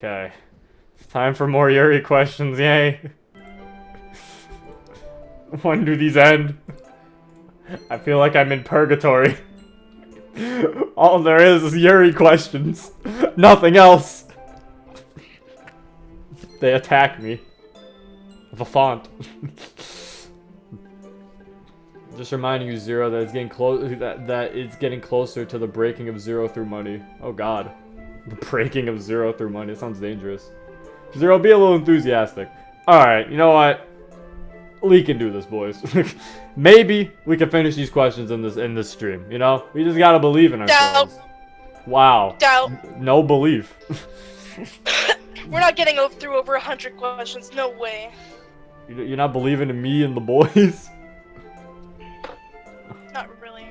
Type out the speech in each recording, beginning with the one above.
Okay. Time for more Yuri questions, yay. When do these end? I feel like I'm in purgatory. All there is Yuri questions. Nothing else. They attack me. With a font. Just reminding you, Zero, that it's getting close. That it's getting closer to the breaking of Zero through money. Oh God, the breaking of Zero through money. It sounds dangerous. Zero, be a little enthusiastic. All right, you know what? We can do this, boys. Maybe we can finish these questions in this stream. You know, we just gotta believe in ourselves. Doubt. Wow. Doubt. No belief. We're not getting through over 100 questions. No way. You're not believing in me and the boys? Not really.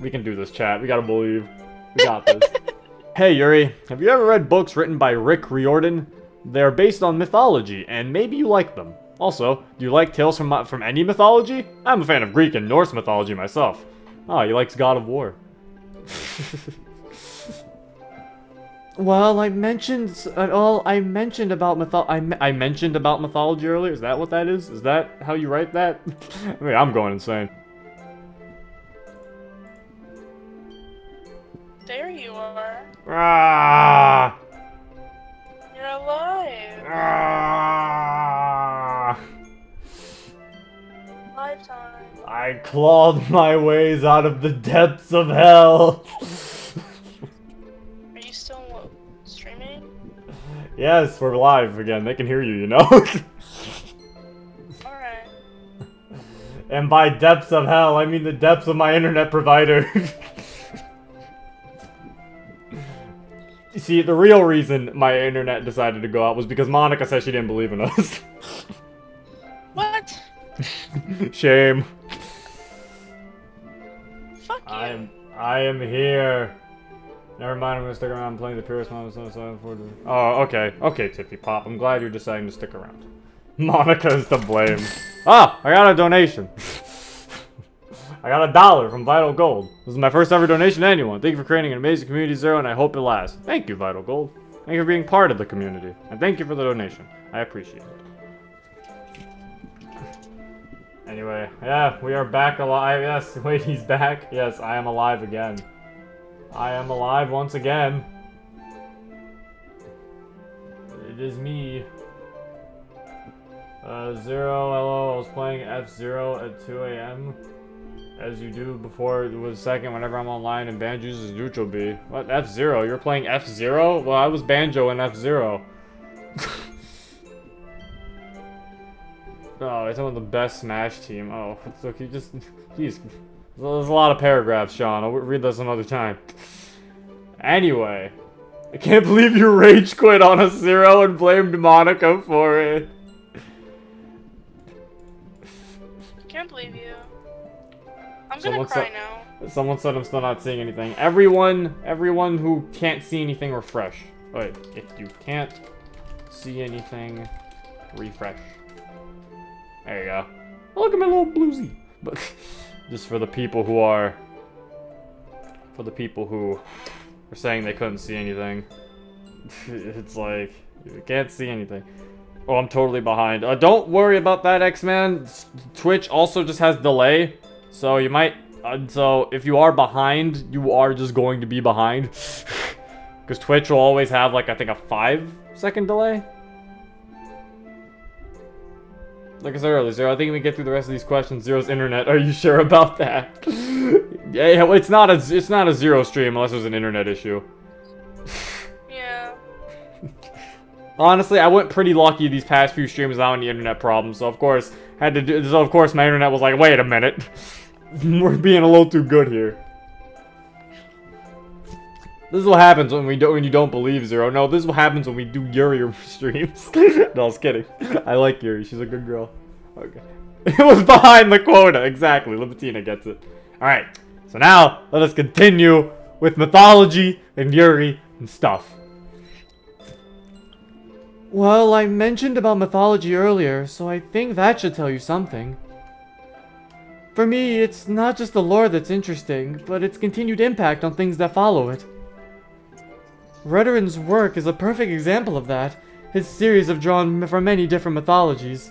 We can do this, chat. We gotta believe. We got this. Hey, Yuri. Have you ever read books written by Rick Riordan? They're based on mythology, and maybe you like them. Also, do you like tales from any mythology? I'm a fan of Greek and Norse mythology myself. Oh, he likes God of War. Well, I mentioned about mythology earlier. Is that what that is? Is that how you write that? I mean, I'm going insane. There you are. Ah! You're alive. Ah! Lifetime. I clawed my ways out of the depths of hell. Are you still streaming? Yes, we're live again. They can hear you, you know? Alright. And by depths of hell, I mean the depths of my internet provider. You see, the real reason my internet decided to go out was because Monica said she didn't believe in us. What? Shame. Fuck you. I am here. Never mind, I'm gonna stick around playing the purest moment. Oh, okay. Okay, Tippy Pop. I'm glad you're deciding to stick around. Monica is to blame. Ah, I got a donation. I got $1 from Vital Gold. This is my first ever donation to anyone. Thank you for creating an amazing community, Zero, and I hope it lasts. Thank you, Vital Gold. Thank you for being part of the community. And thank you for the donation. I appreciate it. Anyway, yeah, we are back alive. Yes, wait, he's back. Yes, I am alive again. I am alive once again. It is me. Zero, hello, I was playing F-Zero at 2 a.m. As you do before it was second whenever I'm online and Banjo uses neutral B. What? F-Zero? You're playing F-Zero? Well, I was Banjo in F-Zero. Oh, it's one of the best Smash team. Oh, look, you just... Jeez. There's a lot of paragraphs, Sean. I'll read this another time. Anyway. I can't believe you rage quit on a Zero and blamed Monica for it. Can't believe you. I'm gonna cry now. Someone said I'm still not seeing anything. Everyone who can't see anything, refresh. Wait, if you can't see anything, refresh. There you go. Oh, look at my little bluesy. But just for the people who are saying they couldn't see anything. It's like, you can't see anything. Oh, I'm totally behind. Don't worry about that, X-Man. Twitch also just has delay. So you might, so if you are behind, you are just going to be behind. Because Twitch will always have like, I think a 5-second delay. Like I said earlier, Zero, I think we can get through the rest of these questions. Zero's internet, are you sure about that? Yeah, it's not a Zero stream unless there's an internet issue. Yeah. Honestly, I went pretty lucky these past few streams without any internet problems, so of course my internet was like, wait a minute. We're being a little too good here. This is what happens when you don't believe, Zero. No, this is what happens when we do Yuri streams. No, I was kidding. I like Yuri. She's a good girl. Okay. It was behind the quota. Exactly. Libatina gets it. Alright. So now, let us continue with mythology and Yuri and stuff. Well, I mentioned about mythology earlier, so I think that should tell you something. For me, it's not just the lore that's interesting, but its continued impact on things that follow it. Redoran's work is a perfect example of that. His series have drawn from many different mythologies.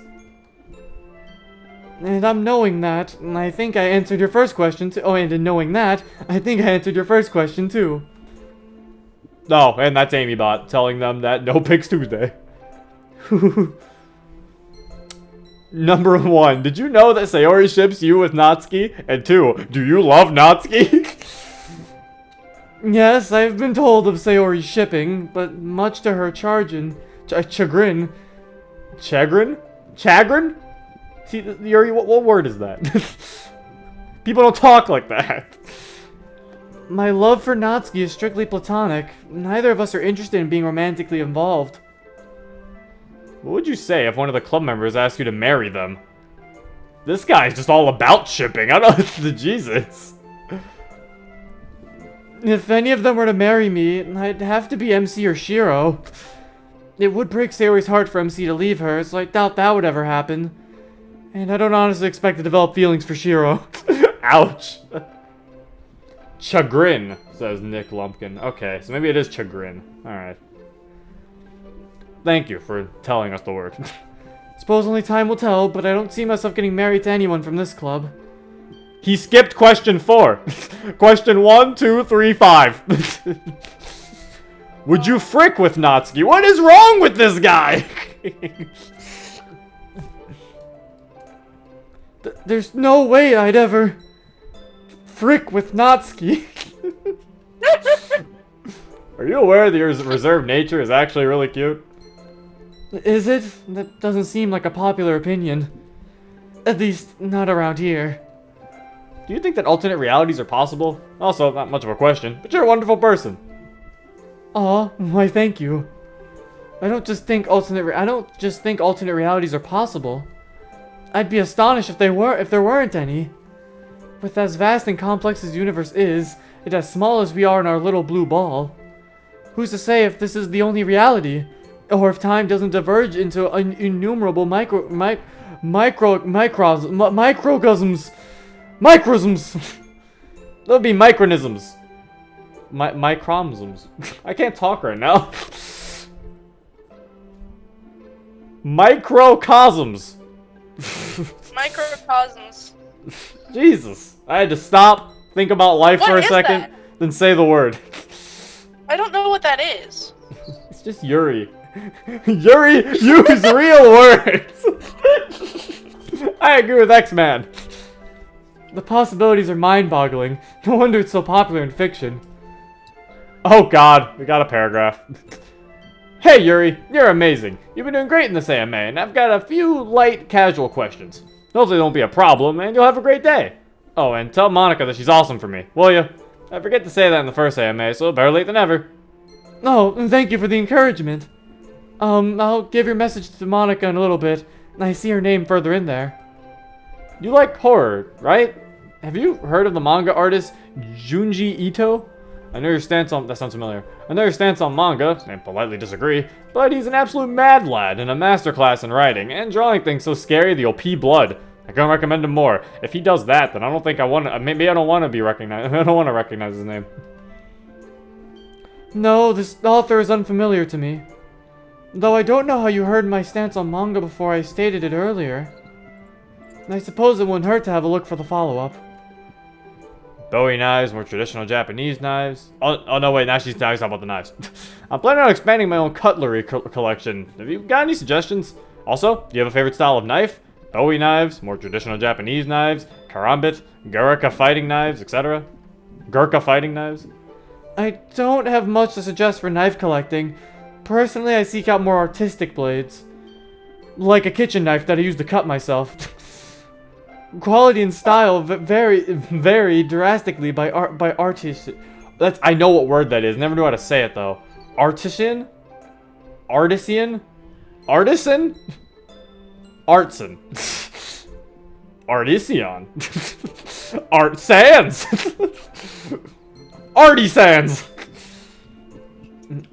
And I'm knowing that, and I think I answered your first question too. Oh, and in knowing that, I think I answered your first question too. Oh, and that's AmyBot telling them that no Pics Tuesday. Number 1, did you know that Sayori ships you with Natsuki? And 2, do you love Natsuki? Yes, I've been told of Sayori's shipping, but much to her chagrin. Chagrin? Chagrin? See, Yuri, what word is that? People don't talk like that. My love for Natsuki is strictly platonic. Neither of us are interested in being romantically involved. What would you say if one of the club members asked you to marry them? This guy's just all about shipping. I don't... Jesus. If any of them were to marry me, I'd have to be MC or Shiro. It would break Sayori's heart for MC to leave her, so I doubt that would ever happen. And I don't honestly expect to develop feelings for Shiro. Ouch. Chagrin, says Nick Lumpkin. Okay, so maybe it is chagrin. Alright. Thank you for telling us the word. Suppose only time will tell, but I don't see myself getting married to anyone from this club. He skipped question 4. Question 1, 2, 3, 5. Would you frick with Natsuki? What is wrong with this guy? There's no way I'd ever frick with Natsuki. Are you aware that your reserved nature is actually really cute? Is it? That doesn't seem like a popular opinion. At least, not around here. Do you think that alternate realities are possible? Also, not much of a question, but you're a wonderful person. Aw, why thank you. I don't just think alternate realities are possible. I'd be astonished if there weren't any. With as vast and complex as the universe is, and as small as we are in our little blue ball, who's to say if this is the only reality, or if time doesn't diverge into innumerable microcosms. There'll be micronisms. Micromsms. I can't talk right now. Microcosms. Microcosms. Jesus. I had to stop, think about life for a second, then say the word. I don't know what that is. It's just Yuri. Yuri, use real words! I agree with X-Man. The possibilities are mind-boggling. No wonder it's so popular in fiction. Oh god, we got a paragraph. Hey Yuri, you're amazing. You've been doing great in this AMA, and I've got a few light, casual questions. Hopefully they won't be a problem, and you'll have a great day. Oh, and tell Monica that she's awesome for me, will you? I forget to say that in the first AMA, so better late than ever. Oh, and thank you for the encouragement. I'll give your message to Monica in a little bit. I see her name further in there. You like horror, right? Have you heard of the manga artist Junji Ito? I know your stance on... That sounds familiar. I know your stance on manga, and politely disagree, but he's an absolute mad lad in a masterclass in writing, and drawing things so scary that you'll pee blood. I can't recommend him more. If he does that, then I don't think I want to... Maybe I don't want to be recognized. I don't want to recognize his name. No, this author is unfamiliar to me. Though I don't know how you heard my stance on manga before I stated it earlier. I suppose it wouldn't hurt to have a look for the follow-up. Bowie knives, more traditional Japanese knives. Oh no, wait, now she's talking about the knives. I'm planning on expanding my own cutlery collection. Have you got any suggestions? Also, do you have a favorite style of knife? Bowie knives, more traditional Japanese knives, karambit, Gurkha fighting knives, etc. Gurkha fighting knives? I don't have much to suggest for knife collecting. Personally, I seek out more artistic blades. Like a kitchen knife that I use to cut myself. Quality and style vary drastically by artists. I know what word that is. Never knew how to say it though. Artisan? Artisan? Artisan? Artsan. Artisan. Art Sans. Artisans.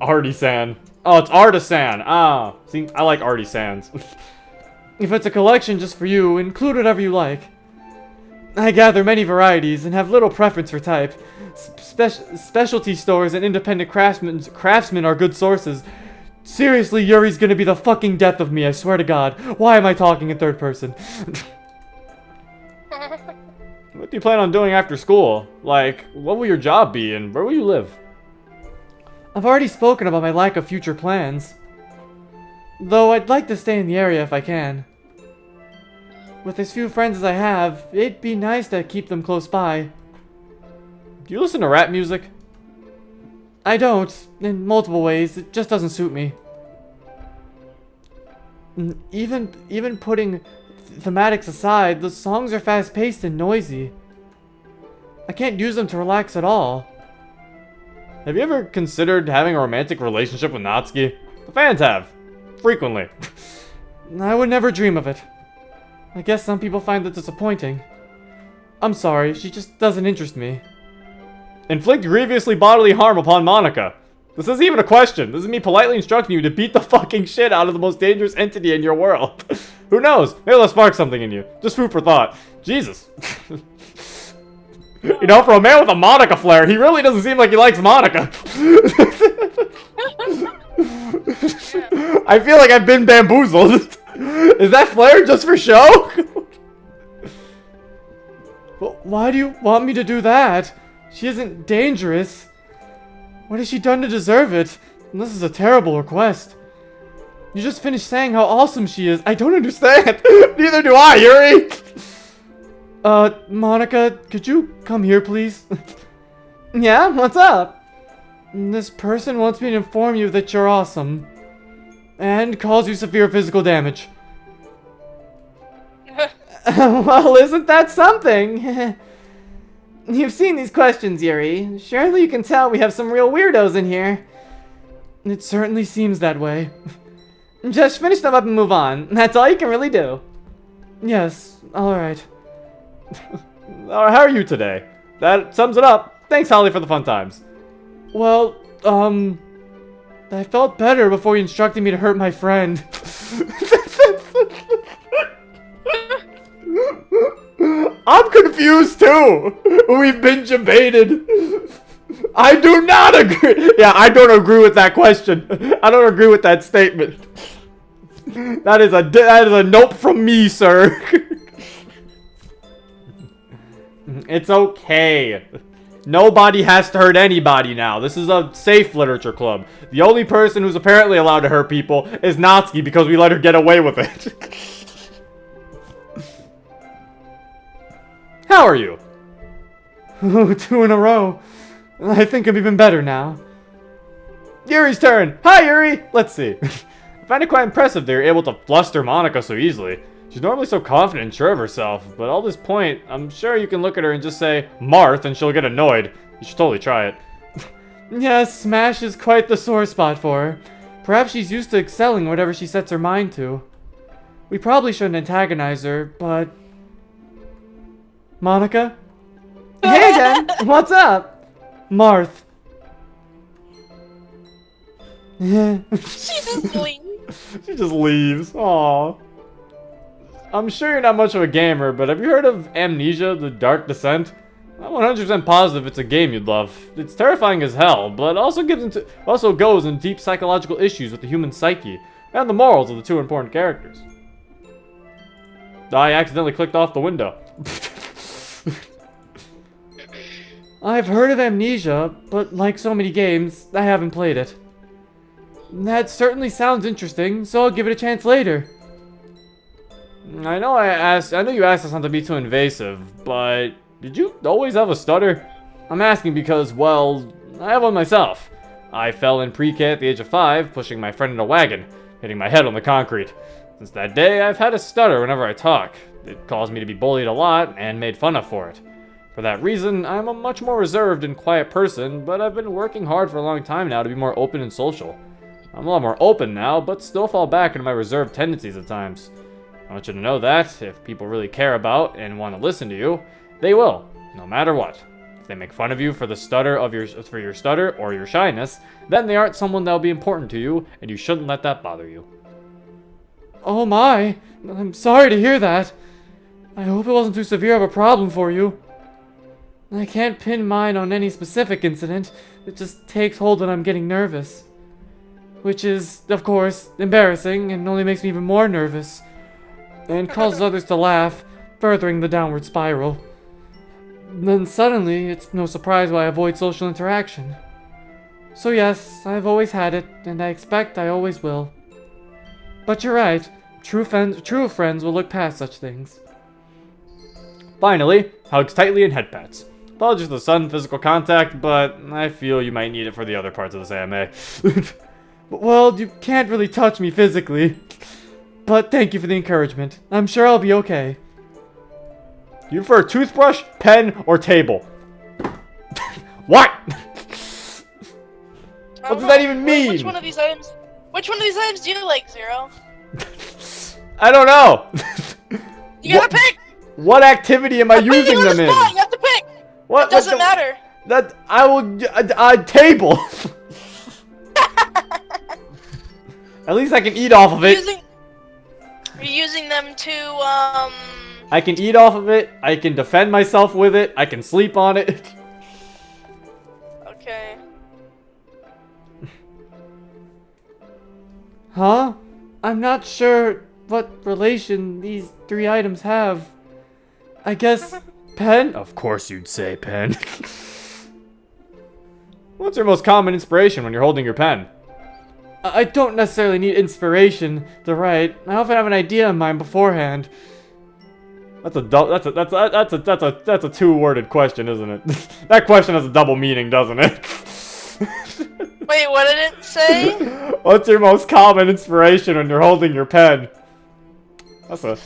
Artisan. Oh, it's artisan. Ah, see, I like artisans. If it's a collection just for you, include whatever you like. I gather many varieties and have little preference for type. Specialty stores and independent craftsmen are good sources. Seriously, Yuri's gonna be the fucking death of me, I swear to God. Why am I talking in third person? What do you plan on doing after school? Like, what will your job be and where will you live? I've already spoken about my lack of future plans. Though I'd like to stay in the area if I can. With as few friends as I have, it'd be nice to keep them close by. Do you listen to rap music? I don't, in multiple ways. It just doesn't suit me. Even putting thematics aside, the songs are fast-paced and noisy. I can't use them to relax at all. Have you ever considered having a romantic relationship with Natsuki? The fans have. Frequently. I would never dream of it. I guess some people find that disappointing. I'm sorry, she just doesn't interest me. Inflict grievously bodily harm upon Monica. This isn't even a question. This is me politely instructing you to beat the fucking shit out of the most dangerous entity in your world. Who knows? Maybe it'll spark something in you. Just food for thought. Jesus. You know, for a man with a Monica flair, he really doesn't seem like he likes Monica. I feel like I've been bamboozled. Is that flair just for show? But why do you want me to do that? She isn't dangerous. What has she done to deserve it? And this is a terrible request. You just finished saying how awesome she is. I don't understand. Neither do I, Yuri. Monica, could you come here, please? Yeah, what's up? This person wants me to inform you that you're awesome. And cause you severe physical damage. Well, isn't that something? You've seen these questions, Yuri. Surely you can tell we have some real weirdos in here. It certainly seems that way. Just finish them up and move on. That's all you can really do. Yes, alright. How are you today? That sums it up. Thanks, Holly, for the fun times. Well, I felt better before you instructed me to hurt my friend. I'm confused too. We've been debated. I do not agree. Yeah, I don't agree with that question. I don't agree with that statement. That is a nope from me, sir. It's okay. Nobody has to hurt anybody now. This is a safe literature club. The only person who's apparently allowed to hurt people is Natsuki because we let her get away with it. How are you? Ooh, 2 in a row. I think I'm even better now. Yuri's turn. Hi, Yuri. Let's see. I find it quite impressive that you're able to fluster Monica so easily. She's normally so confident and sure of herself, but at this point, I'm sure you can look at her and just say, Marth, and she'll get annoyed. You should totally try it. Yes, Smash is quite the sore spot for her. Perhaps she's used to excelling whatever she sets her mind to. We probably shouldn't antagonize her, but... Monica? Hey, Jen. What's up? Marth. She just leaves. She just leaves. Aww. I'm sure you're not much of a gamer, but have you heard of Amnesia: The Dark Descent? I'm 100% positive it's a game you'd love. It's terrifying as hell, but also goes into deep psychological issues with the human psyche and the morals of the two important characters. I accidentally clicked off the window. I've heard of Amnesia, but like so many games, I haven't played it. That certainly sounds interesting, so I'll give it a chance later. I know you asked us not to be too invasive, but did you always have a stutter? I'm asking because, well, I have one myself. I fell in pre-K at the age of 5, pushing my friend in a wagon, hitting my head on the concrete. Since that day, I've had a stutter whenever I talk. It caused me to be bullied a lot and made fun of for it. For that reason, I'm a much more reserved and quiet person, but I've been working hard for a long time now to be more open and social. I'm a lot more open now, but still fall back into my reserved tendencies at times. I want you to know that, if people really care about and want to listen to you, they will, no matter what. If they make fun of you for the stutter for your stutter or your shyness, then they aren't someone that'll be important to you, and you shouldn't let that bother you. Oh my, I'm sorry to hear that. I hope it wasn't too severe of a problem for you. I can't pin mine on any specific incident. It just takes hold when I'm getting nervous. Which is, of course, embarrassing and only makes me even more nervous. And causes others to laugh, furthering the downward spiral. Then suddenly, it's no surprise why I avoid social interaction. So yes, I've always had it, and I expect I always will. But you're right, true friends will look past such things. Finally, hugs tightly and head pats. Apologies for the sudden physical contact, but I feel you might need it for the other parts of this anime. Well, you can't really touch me physically. But thank you for the encouragement. I'm sure I'll be okay. You prefer a toothbrush, pen, or table? What? What does that even mean? Which one of these items do you like, Zero? I don't know. You gotta pick! What activity am I using them in? You have to pick! What? It doesn't matter. That I will table. At least I can eat off of it. You're using them to I can eat off of it. I can defend myself with it. I can sleep on it. Okay. Huh? I'm not sure what relation these 3 items have. I guess pen? Of course you'd say pen. What's your most common inspiration when you're holding your pen? I don't necessarily need inspiration to write. I often have an idea in mind beforehand. That's a 2-worded question, isn't it? That question has a double meaning, doesn't it? Wait, what did it say? What's your most common inspiration when you're holding your pen? That's a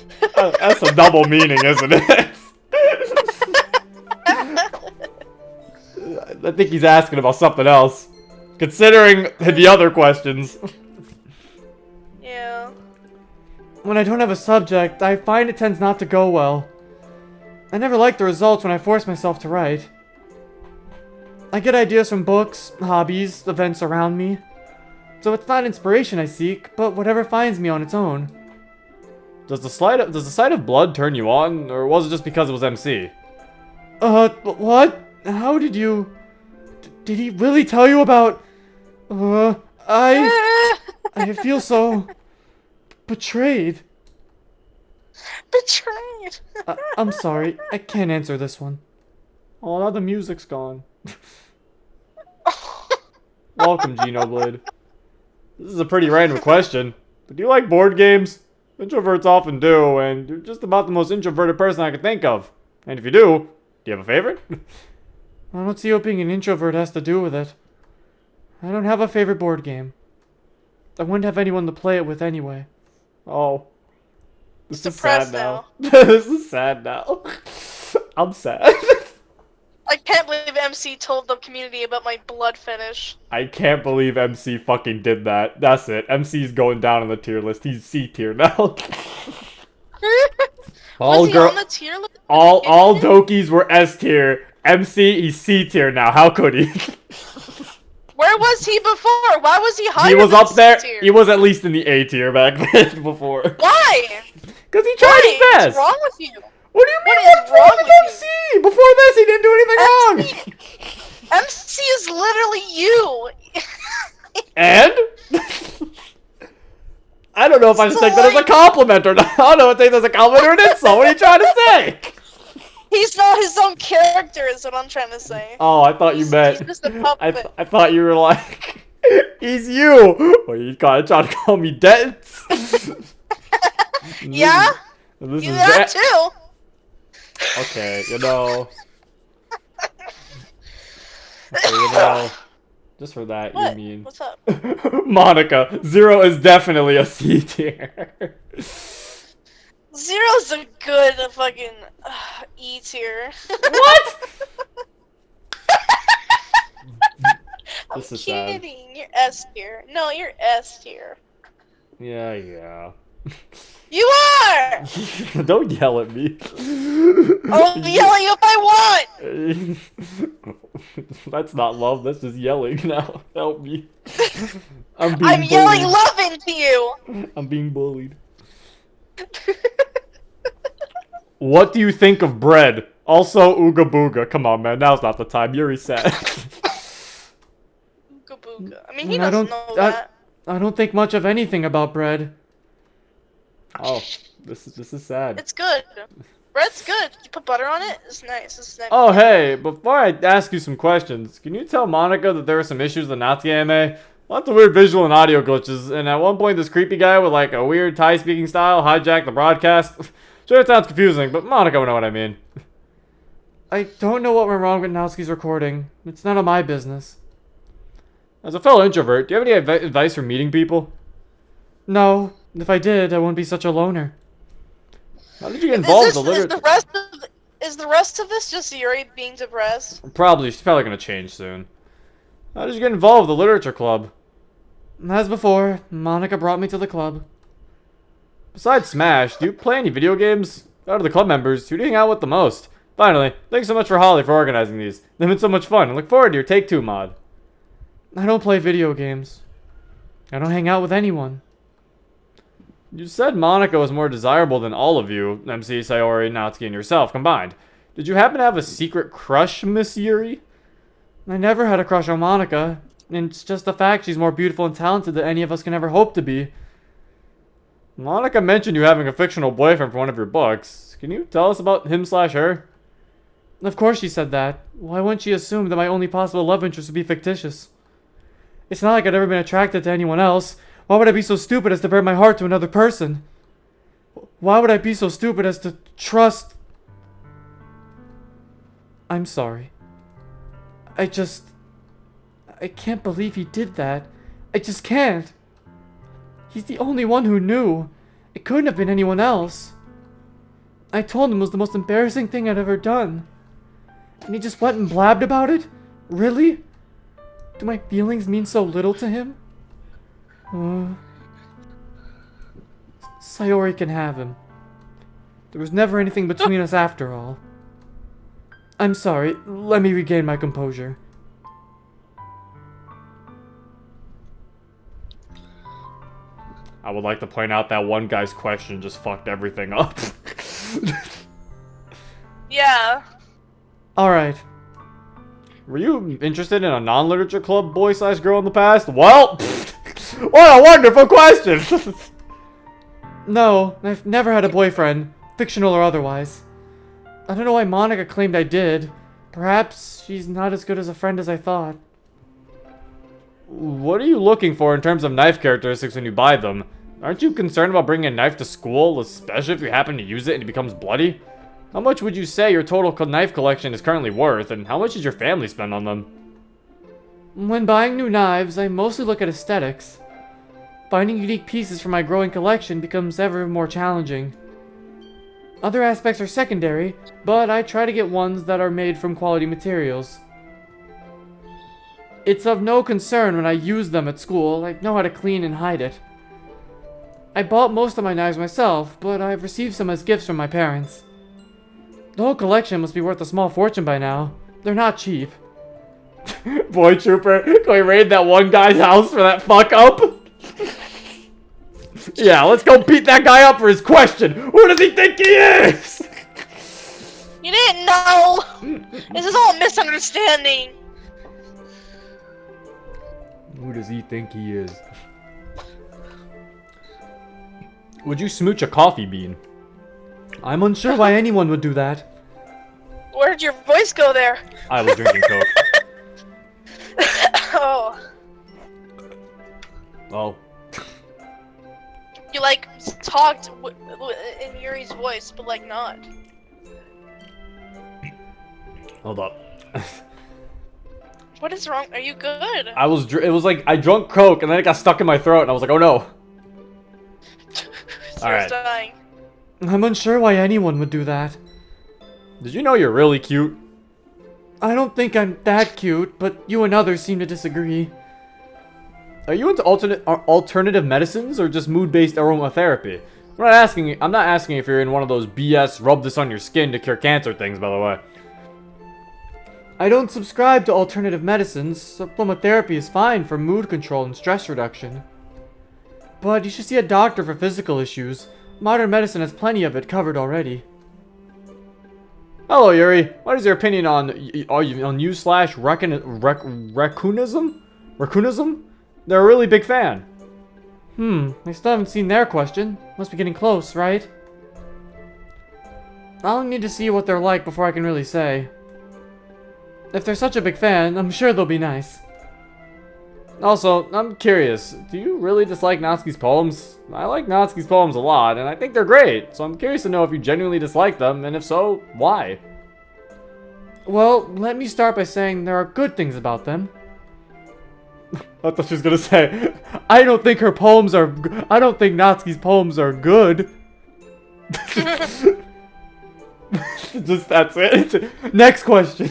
double meaning, isn't it? I think he's asking about something else, considering the other questions. Yeah. When I don't have a subject, I find it tends not to go well. I never like the results when I force myself to write. I get ideas from books, hobbies, events around me. So it's not inspiration I seek, but whatever finds me on its own. Does the sight of blood turn you on, or was it just because it was MC? What? How did you... Did he really tell you about... I feel so... betrayed. Betrayed. I'm sorry, I can't answer this one. Oh, now the music's gone. Welcome, Genoblade. This is a pretty random question, but do you like board games? Introverts often do, and you're just about the most introverted person I could think of. And if you do you have a favorite? I don't see what being an introvert has to do with it. I don't have a favorite board game. I wouldn't have anyone to play it with anyway. Oh. This is Depressed sad now. This is sad now. I'm sad. I can't believe MC told the community about my blood fetish. I can't believe MC fucking did that. That's it. MC's going down on the tier list. He's C tier now. Was he on the tier list? All Dokis were S tier. MC, he's C tier now. How could he? Where was he before? Why was he higher He was than up there. C tier? He was at least in the A tier back then before. Why? Because he tried his best. What's wrong with you? What do you mean? What is What's wrong wrong with with MC? Before this, he didn't do anything wrong. MC is literally you. And? I don't know if I should take that as a compliment or not. I don't know if I take that as a compliment or an insult. What are you trying to say? He's not his own character, is what I'm trying to say. Oh, I thought you meant. He's just a puppet. I thought you were like, he's you. Or you trying to call me dense? Yeah? This You is that too. Okay, you know. Okay, you know. Just for that, What? you mean. What's up? Monica, Zero is definitely a C tier. Zero's a good fucking E tier. What? I'm This is sad. kidding. You're S tier. No, you're S tier. Yeah. You are! Don't yell at me. I'll be yelling if I want! That's not love, that's just yelling now. Help me. I'm I'm yelling love into you! I'm being bullied. What do you think of bread? Also, ooga booga. Come on, man. Now's not the time. Yuri said. Ooga booga. I mean, he doesn't know that. I don't think much of anything about bread. Oh, this is sad. It's good. Bread's good. You put butter on it. It's nice. It's nice. Oh, hey, before I ask you some questions, can you tell Monica that there are some issues with the Natsuki anime? Lots of weird visual and audio glitches, and at one point this creepy guy with like a weird Thai speaking style hijacked the broadcast. Sure, it sounds confusing, but Monica will know what I mean. I don't know what went wrong with Natsuki's recording. It's none of my business. As a fellow introvert, do you have any advice for meeting people? No, if I did, I wouldn't be such a loner. How did you get involved with the Is literature? is the rest of this just Yuri being depressed? She's probably gonna change soon. How did you get involved with the literature club? As before, Monica brought me to the club. Besides Smash, do you play any video games? Out of the club members, who do you hang out with the most? Finally, thanks so much for Holly for organizing these. They've been so much fun, and look forward to your Take 2 mod. I don't play video games. I don't hang out with anyone. You said Monica was more desirable than all of you, MC, Sayori, Natsuki, and yourself combined. Did you happen to have a secret crush, Miss Yuri? I never had a crush on Monica, and it's just the fact she's more beautiful and talented than any of us can ever hope to be. Monica mentioned you having a fictional boyfriend for one of your books. Can you tell us about him/her? Of course she said that. Why wouldn't she assume that my only possible love interest would be fictitious? It's not like I'd ever been attracted to anyone else. Why would I be so stupid as to bare my heart to another person? Why would I be so stupid as to trust... I'm sorry. I can't believe he did that. I just can't. He's the only one who knew. It couldn't have been anyone else. I told him it was the most embarrassing thing I'd ever done. And he just went and blabbed about it? Really? Do my feelings mean so little to him? Sayori can have him. There was never anything between us after all. I'm sorry. Let me regain my composure. I would like to point out that one guy's question just fucked everything up. Yeah. Alright. Were you interested in a non-literature club boy/girl in the past? Well, what a wonderful question! No, I've never had a boyfriend, fictional or otherwise. I don't know why Monica claimed I did. Perhaps she's not as good as a friend as I thought. What are you looking for in terms of knife characteristics when you buy them? Aren't you concerned about bringing a knife to school, especially if you happen to use it and it becomes bloody? How much would you say your total knife collection is currently worth, and how much does your family spend on them? When buying new knives, I mostly look at aesthetics. Finding unique pieces for my growing collection becomes ever more challenging. Other aspects are secondary, but I try to get ones that are made from quality materials. It's of no concern when I use them at school. I know how to clean and hide it. I bought most of my knives myself, but I've received some as gifts from my parents. The whole collection must be worth a small fortune by now. They're not cheap. Boy Trooper, can we raid that one guy's house for that fuck up? Yeah, let's go beat that guy up for his question. Who does he think he is? You didn't know! This is all a misunderstanding. Who does he think he is? Would you smooch a coffee bean? I'm unsure why anyone would do that. Where'd your voice go there? I was drinking Coke. Oh. Oh. You like talked in Yuri's voice, but like not. Hold up. What is wrong? Are you good? It was like I drunk Coke and then it got stuck in my throat and I was like, oh no. Alright. Dying. I'm unsure why anyone would do that. Did you know you're really cute? I don't think I'm that cute, but you and others seem to disagree. Are you into alternative medicines or just mood-based aromatherapy? I'm not asking if you're in one of those BS rub this on your skin to cure cancer things, by the way. I don't subscribe to alternative medicines. Supplementary is fine for mood control and stress reduction. But you should see a doctor for physical issues. Modern medicine has plenty of it covered already. Hello, Yuri. What is your opinion on you slash raccoonizm? Raccoonizm? They're a really big fan. I still haven't seen their question. Must be getting close, right? I'll need to see what they're like before I can really say. If they're such a big fan, I'm sure they'll be nice. Also, I'm curious, do you really dislike Natsuki's poems? I like Natsuki's poems a lot, and I think they're great, so I'm curious to know if you genuinely dislike them, and if so, why? Well, let me start by saying there are good things about them. I thought she was gonna say, I don't think Natsuki's poems are good. Just, that's it. Next question.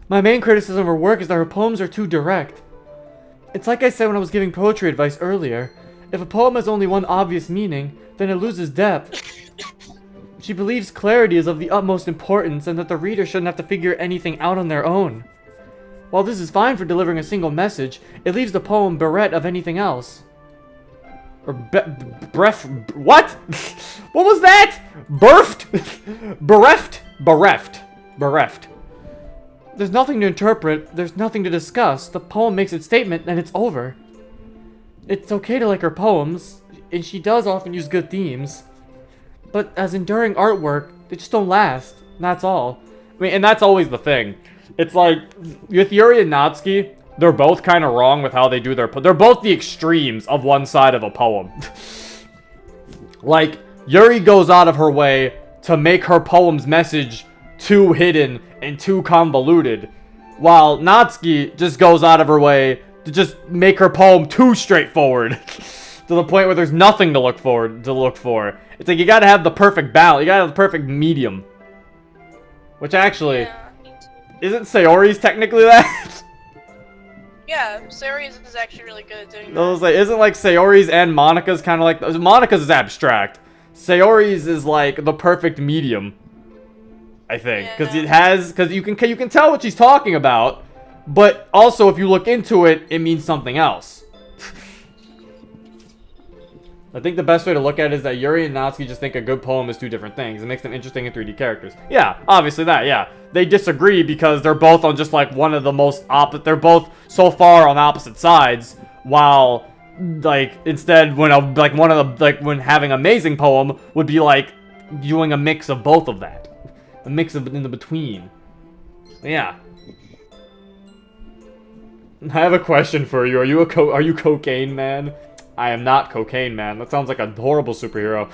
My main criticism of her work is that her poems are too direct. It's like I said when I was giving poetry advice earlier. If a poem has only one obvious meaning, then it loses depth. She believes clarity is of the utmost importance and that the reader shouldn't have to figure anything out on their own. While this is fine for delivering a single message, it leaves the poem bereft of anything else. Or what? What was that? Bereft. There's nothing to interpret, there's nothing to discuss. The poem makes its statement and it's over. It's okay to like her poems, and she does often use good themes. But as enduring artwork, they just don't last. That's all. I mean, and that's always the thing. It's like, with Yuri and Natsuki, they're both kind of wrong with how they do they're both the extremes of one side of a poem. Like, Yuri goes out of her way to make her poem's message too hidden and too convoluted, while Natsuki just goes out of her way to just make her poem too straightforward to the point where there's nothing to look for. It's like you gotta have the perfect balance, you gotta have the perfect medium. Which actually, isn't Sayori's technically that? Yeah, Sayori's is actually really good at doing I that. was like, isn't like Sayori's and Monika's kind of like, Monika's is abstract. Sayori's is like the perfect medium, I think, because you can tell what she's talking about, but also if you look into it, it means something else. I think the best way to look at it is that Yuri and Natsuki just think a good poem is two different things. It makes them interesting in 3D characters. Yeah, obviously that, yeah. They disagree because they're both on just like one of the most they're both so far on opposite sides, while like instead when when having amazing poem would be like doing a mix of both of that. A mix of in the between. Yeah. I have a question for you. Are you Cocaine Man? I am not Cocaine Man. That sounds like a horrible superhero.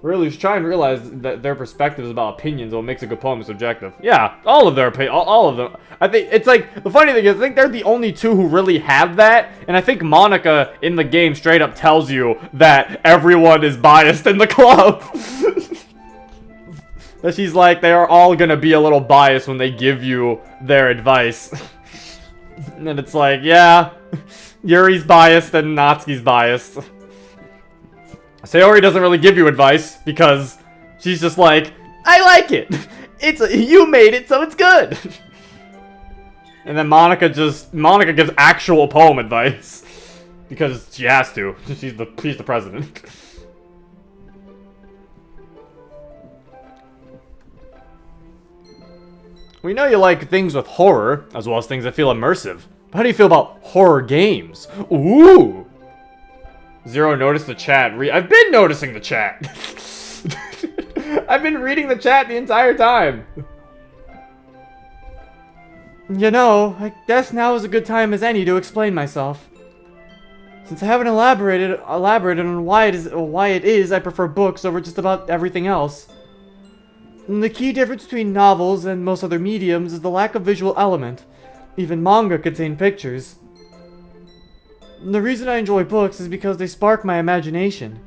Really, just try and realize that their perspective is about opinions. What makes a good poem is subjective. Yeah, all of their opinions, all of them. I think it's like the funny thing is, I think they're the only two who really have that, and I think Monika in the game straight up tells you that everyone is biased in the club. That she's like, they are all gonna be a little biased when they give you their advice. And it's like, yeah, Yuri's biased and Natsuki's biased. Sayori doesn't really give you advice because she's just like, I like it. You made it, so it's good. And then Monika gives actual poem advice because she has to. She's the president. We know you like things with horror, as well as things that feel immersive. But how do you feel about horror games? Ooh! Zero noticed the chat. I've been noticing the chat. I've been reading the chat the entire time. You know, I guess now is a good time as any to explain myself. Since I haven't elaborated on why it is I prefer books over just about everything else. And the key difference between novels and most other mediums is the lack of visual element. Even manga contain pictures. And the reason I enjoy books is because they spark my imagination.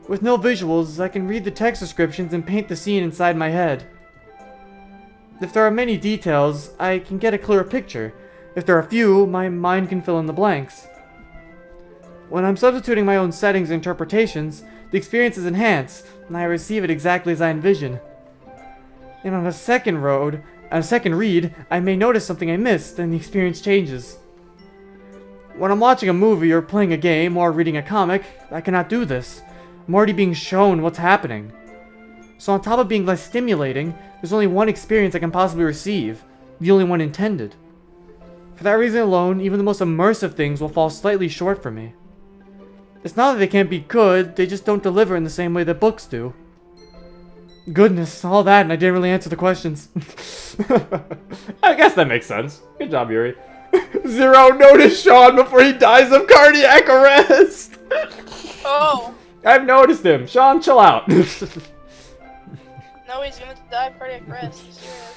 With no visuals, I can read the text descriptions and paint the scene inside my head. If there are many details, I can get a clearer picture. If there are few, my mind can fill in the blanks. When I'm substituting my own settings and interpretations, the experience is enhanced, and I receive it exactly as I envision. And on a second read, I may notice something I missed, and the experience changes. When I'm watching a movie or playing a game or reading a comic, I cannot do this. I'm already being shown what's happening. So on top of being less stimulating, there's only one experience I can possibly receive, the only one intended. For that reason alone, even the most immersive things will fall slightly short for me. It's not that they can't be good, they just don't deliver in the same way that books do. Goodness, all that, and I didn't really answer the questions. I guess that makes sense. Good job, Yuri. Zero, notice Sean before he dies of cardiac arrest! Oh. I've noticed him. Sean, chill out. No, he's gonna die of cardiac arrest. He's serious.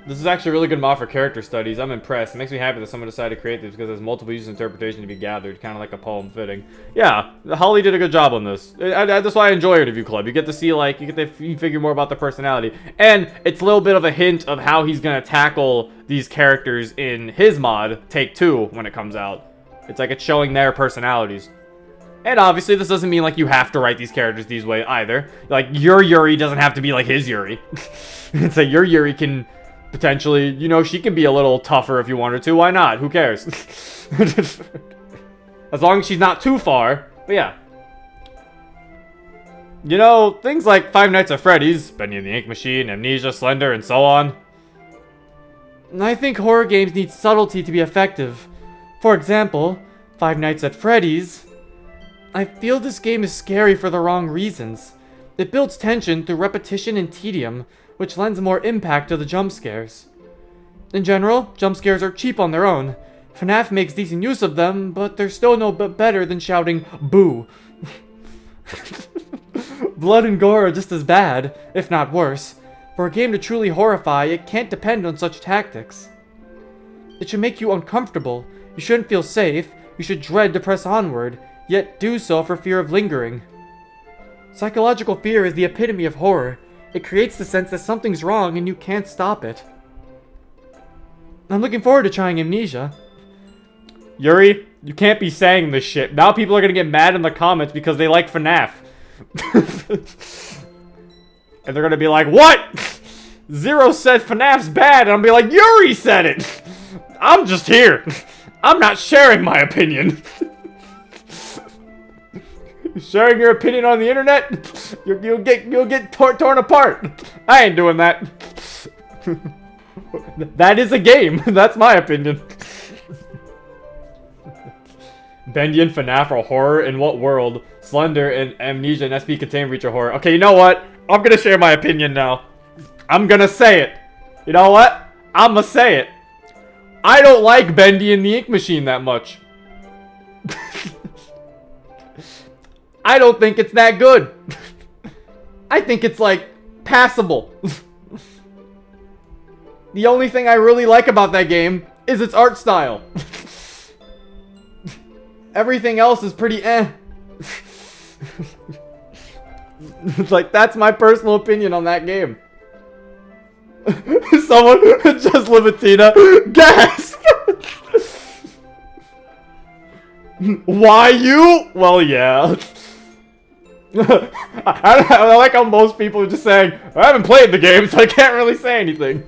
This is actually a really good mod for character studies. I'm impressed. It makes me happy that someone decided to create this because there's multiple uses of interpretation to be gathered, kind of like a poem fitting. Yeah, Holly did a good job on this. That's why I enjoy Interview Club. You get to see, like, you figure more about the personality. And it's a little bit of a hint of how he's going to tackle these characters in his mod, Take 2, when it comes out. It's like it's showing their personalities. And obviously, this doesn't mean, like, you have to write these characters these way either. Like, your Yuri doesn't have to be like his Yuri. It's like your Yuri can... potentially, you know, she can be a little tougher if you want her to. Why not? Who cares? As long as she's not too far. But yeah. You know, things like Five Nights at Freddy's, Bendy and the Ink Machine, Amnesia, Slender, and so on. I think horror games need subtlety to be effective. For example, Five Nights at Freddy's. I feel this game is scary for the wrong reasons. It builds tension through repetition and tedium, which lends more impact to the jump scares. In general, jump scares are cheap on their own. FNAF makes decent use of them, but they're still no better than shouting, boo. Blood and gore are just as bad, if not worse. For a game to truly horrify, it can't depend on such tactics. It should make you uncomfortable. You shouldn't feel safe. You should dread to press onward, yet do so for fear of lingering. Psychological fear is the epitome of horror. It creates the sense that something's wrong and you can't stop it. I'm looking forward to trying Amnesia. Yuri, you can't be saying this shit. Now people are gonna get mad in the comments because they like FNAF. And they're gonna be like, what? Zero said FNAF's bad, and I'll be like, Yuri said it! I'm just here. I'm not sharing my opinion. Sharing your opinion on the internet, you'll get torn apart. I ain't doing that. That is a game. That's my opinion. Bendy and FNAF are horror. In what world? Slender and Amnesia and SP Contain Reach are horror. Okay, you know what? I'm gonna share my opinion now. I'm gonna say it. You know what? I'm gonna say it. I don't like Bendy and the Ink Machine that much. I don't think it's that good. I think it's, like, passable. The only thing I really like about that game is its art style. Everything else is pretty eh. Like, that's my personal opinion on that game. Someone, just Libitina, gasp! Why you? Well, yeah. I like how most people are just saying, I haven't played the game, so I can't really say anything.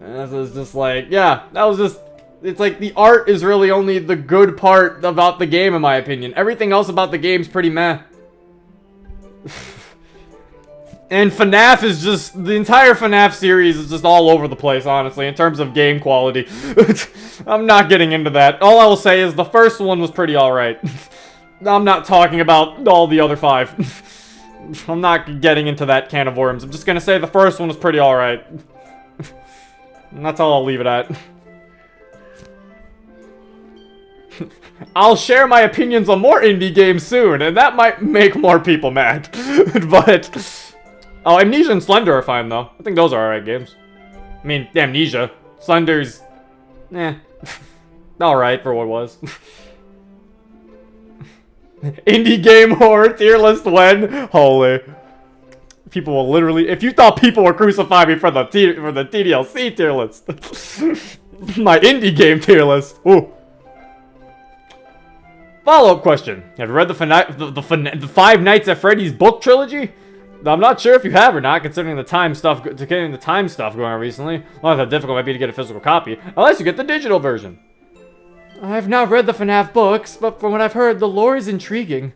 And this is just like, yeah, that was just, it's like the art is really only the good part about the game, in my opinion. Everything else about the game's pretty meh. And FNAF is just, the entire FNAF series is just all over the place, honestly, in terms of game quality. I'm not getting into that. All I will say is the first one was pretty alright. I'm not talking about all the other 5. I'm not getting into that can of worms. I'm just gonna say the first one was pretty alright. And that's all I'll leave it at. I'll share my opinions on more indie games soon, and that might make more people mad. But... oh, Amnesia and Slender are fine, though. I think those are alright games. I mean, Amnesia. Slender's... eh. Alright for what it was. Indie game horror tier list when? Holy. People will literally... if you thought people were crucifying me for the TDLC tier list. My indie game tier list. Ooh. Follow-up question. Have you read the Five Nights at Freddy's book trilogy? I'm not sure if you have or not, considering the time stuff going on recently. A lot of how difficult it might be to get a physical copy, unless you get the digital version. I've not read the FNAF books, but from what I've heard, the lore is intriguing.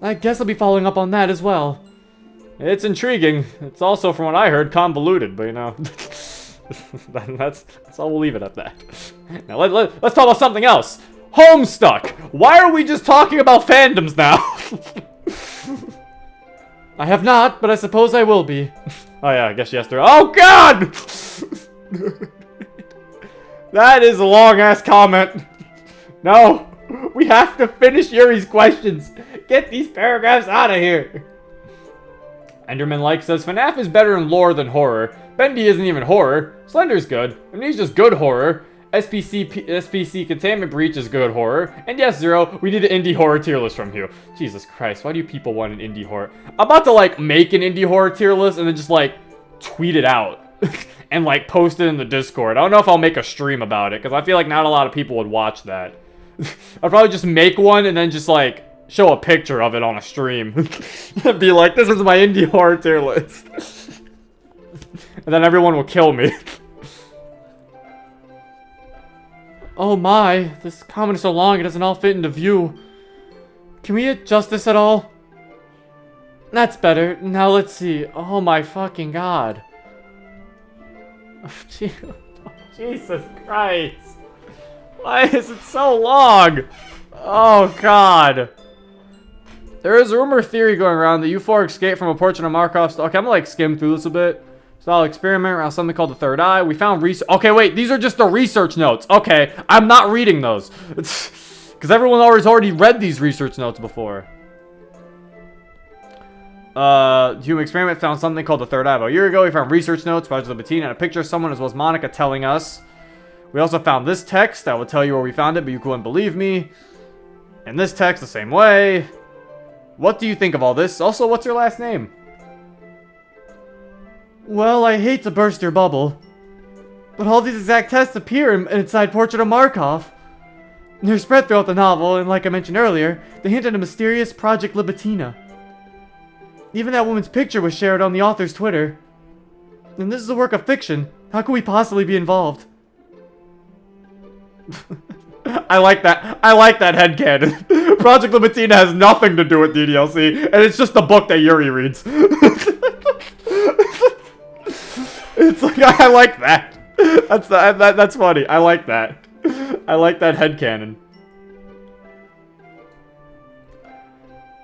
I guess I'll be following up on that as well. It's intriguing. It's also, from what I heard, convoluted, but you know, that's all we'll leave it at that. Now let's talk about something else. Homestuck. Why are we just talking about fandoms now? I have not, but I suppose I will be. Oh yeah, I guess yesterday. Oh God! That is a long ass comment. No, we have to finish Yuri's questions. Get these paragraphs out of here. Enderman Like says FNAF is better in lore than horror. Bendy isn't even horror. Slender's good. Amnesia's good horror. SPC Containment Breach is good horror. And yes, Zero, we need an indie horror tier list from you. Jesus Christ, why do you people want an indie horror? I'm about to like make an indie horror tier list and then just like tweet it out. And like post it in the Discord. I don't know if I'll make a stream about it, because I feel like not a lot of people would watch that. I'd probably just make one and then just like show a picture of it on a stream. And be like, this is my indie horror tier list. And then everyone will kill me. Oh my, this comment is so long it doesn't all fit into view. Can we adjust this at all? That's better. Now let's see. Oh my fucking god. Jesus Christ. Why is it so long? Oh god. There is a rumor theory going around that euphoric escape from a portrait of Markov's. Okay, I'm gonna like skim through this a bit. So I'll experiment around something called the third eye. We found okay, wait, these are just the research notes. Okay, I'm not reading those. Because everyone already read these research notes before. Human experiment found something called the third eye. About a year ago, we found research notes, Project Libertine, and a picture of someone as well as Monica telling us. We also found this text. I will tell you where we found it, but you couldn't believe me. And this text the same way. What do you think of all this? Also, what's your last name? Well, I hate to burst your bubble, but all these exact tests appear inside Portrait of Markov. They're spread throughout the novel, and like I mentioned earlier, they hint at a mysterious Project Libitina. Even that woman's picture was shared on the author's Twitter. And this is a work of fiction. How could we possibly be involved? I like that headcanon. Project Libitina has nothing to do with DDLC, and it's just the book that Yuri reads. It's like, I like that. That's funny. I like that. I like that headcanon.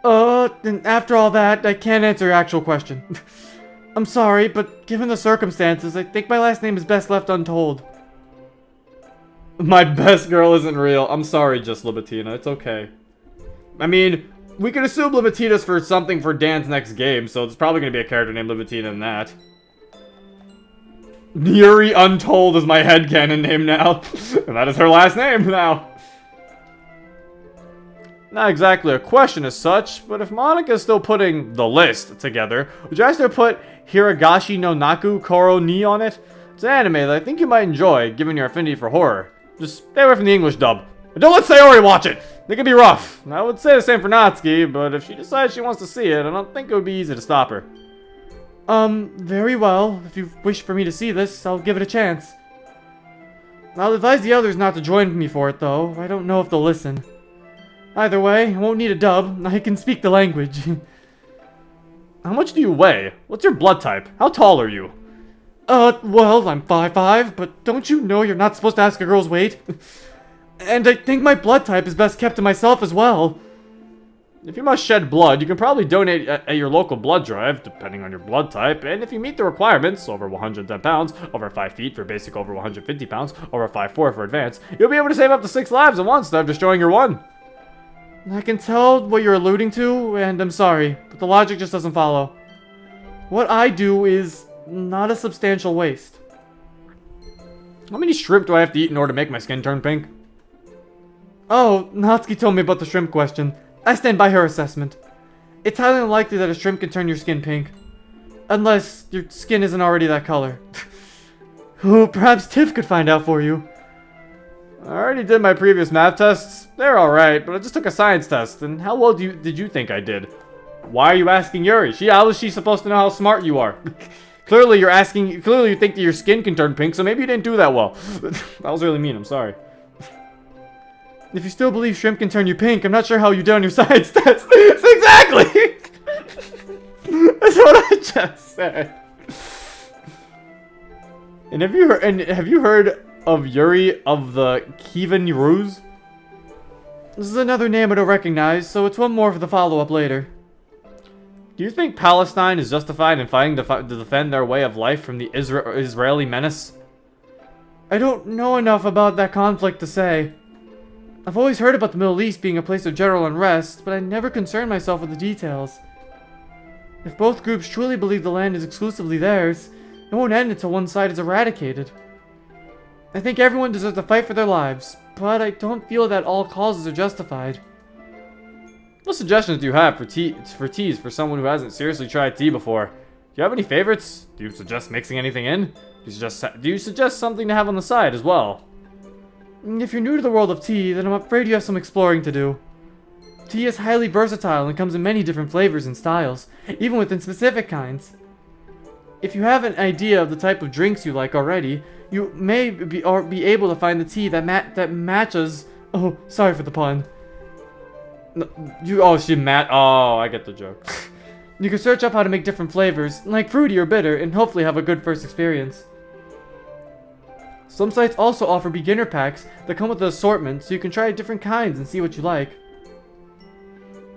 And after all that, I can't answer your actual question. I'm sorry, but given the circumstances, I think my last name is best left untold. My best girl isn't real. I'm sorry, just Libitina. It's okay. I mean, we could assume Libitina's for something for Dan's next game, so it's probably going to be a character named Libitina in that. Yuri Untold is my headcanon name now. And that is her last name now. Not exactly a question as such, but if Monica is still putting the list together, would you ask her to put Hiragashi no Naku Koro ni on it? It's an anime that I think you might enjoy, given your affinity for horror. Just stay away from the English dub. But don't let Sayori watch it! It could be rough. I would say the same for Natsuki, but if she decides she wants to see it, I don't think it would be easy to stop her. Very well. If you wish for me to see this, I'll give it a chance. I'll advise the others not to join me for it, though. I don't know if they'll listen. Either way, I won't need a dub. I can speak the language. How much do you weigh? What's your blood type? How tall are you? Well, I'm 5'5", but don't you know you're not supposed to ask a girl's weight? And I think my blood type is best kept to myself as well. If you must shed blood, you can probably donate at your local blood drive, depending on your blood type, and if you meet the requirements, over 110 pounds, over 5 feet for basic over 150 pounds, over 5'4" for advanced, you'll be able to save up to 6 lives at once instead of destroying your one. I can tell what you're alluding to, and I'm sorry, but the logic just doesn't follow. What I do is not a substantial waste. How many shrimp do I have to eat in order to make my skin turn pink? Oh, Natsuki told me about the shrimp question. I stand by her assessment. It's highly unlikely that a shrimp can turn your skin pink. Unless your skin isn't already that color. Oh, perhaps Tiff could find out for you. I already did my previous math tests. They're alright, but I just took a science test, and how well did you think I did? Why are you asking Yuri? How is she supposed to know how smart you are? Clearly you think that your skin can turn pink, so maybe you didn't do that well. That was really mean, I'm sorry. If you still believe shrimp can turn you pink, I'm not sure how you did on your science test. Exactly! That's what I just said. And have you heard of Yuri of the Kievan Ruse? This is another name I don't recognize, so it's one more for the follow-up later. Do you think Palestine is justified in fighting to defend their way of life from the Israeli menace? I don't know enough about that conflict to say. I've always heard about the Middle East being a place of general unrest, but I never concerned myself with the details. If both groups truly believe the land is exclusively theirs, it won't end until one side is eradicated. I think everyone deserves to fight for their lives, but I don't feel that all causes are justified. What suggestions do you have for teas for someone who hasn't seriously tried tea before? Do you have any favorites? Do you suggest mixing anything in? Do you suggest something to have on the side as well? If you're new to the world of tea, then I'm afraid you have some exploring to do. Tea is highly versatile and comes in many different flavors and styles, even within specific kinds. If you have an idea of the type of drinks you like already, you may be able to find the tea that matches. Oh, sorry for the pun. I get the joke. You can search up how to make different flavors, like fruity or bitter, and hopefully have a good first experience. Some sites also offer beginner packs that come with an assortment, so you can try different kinds and see what you like.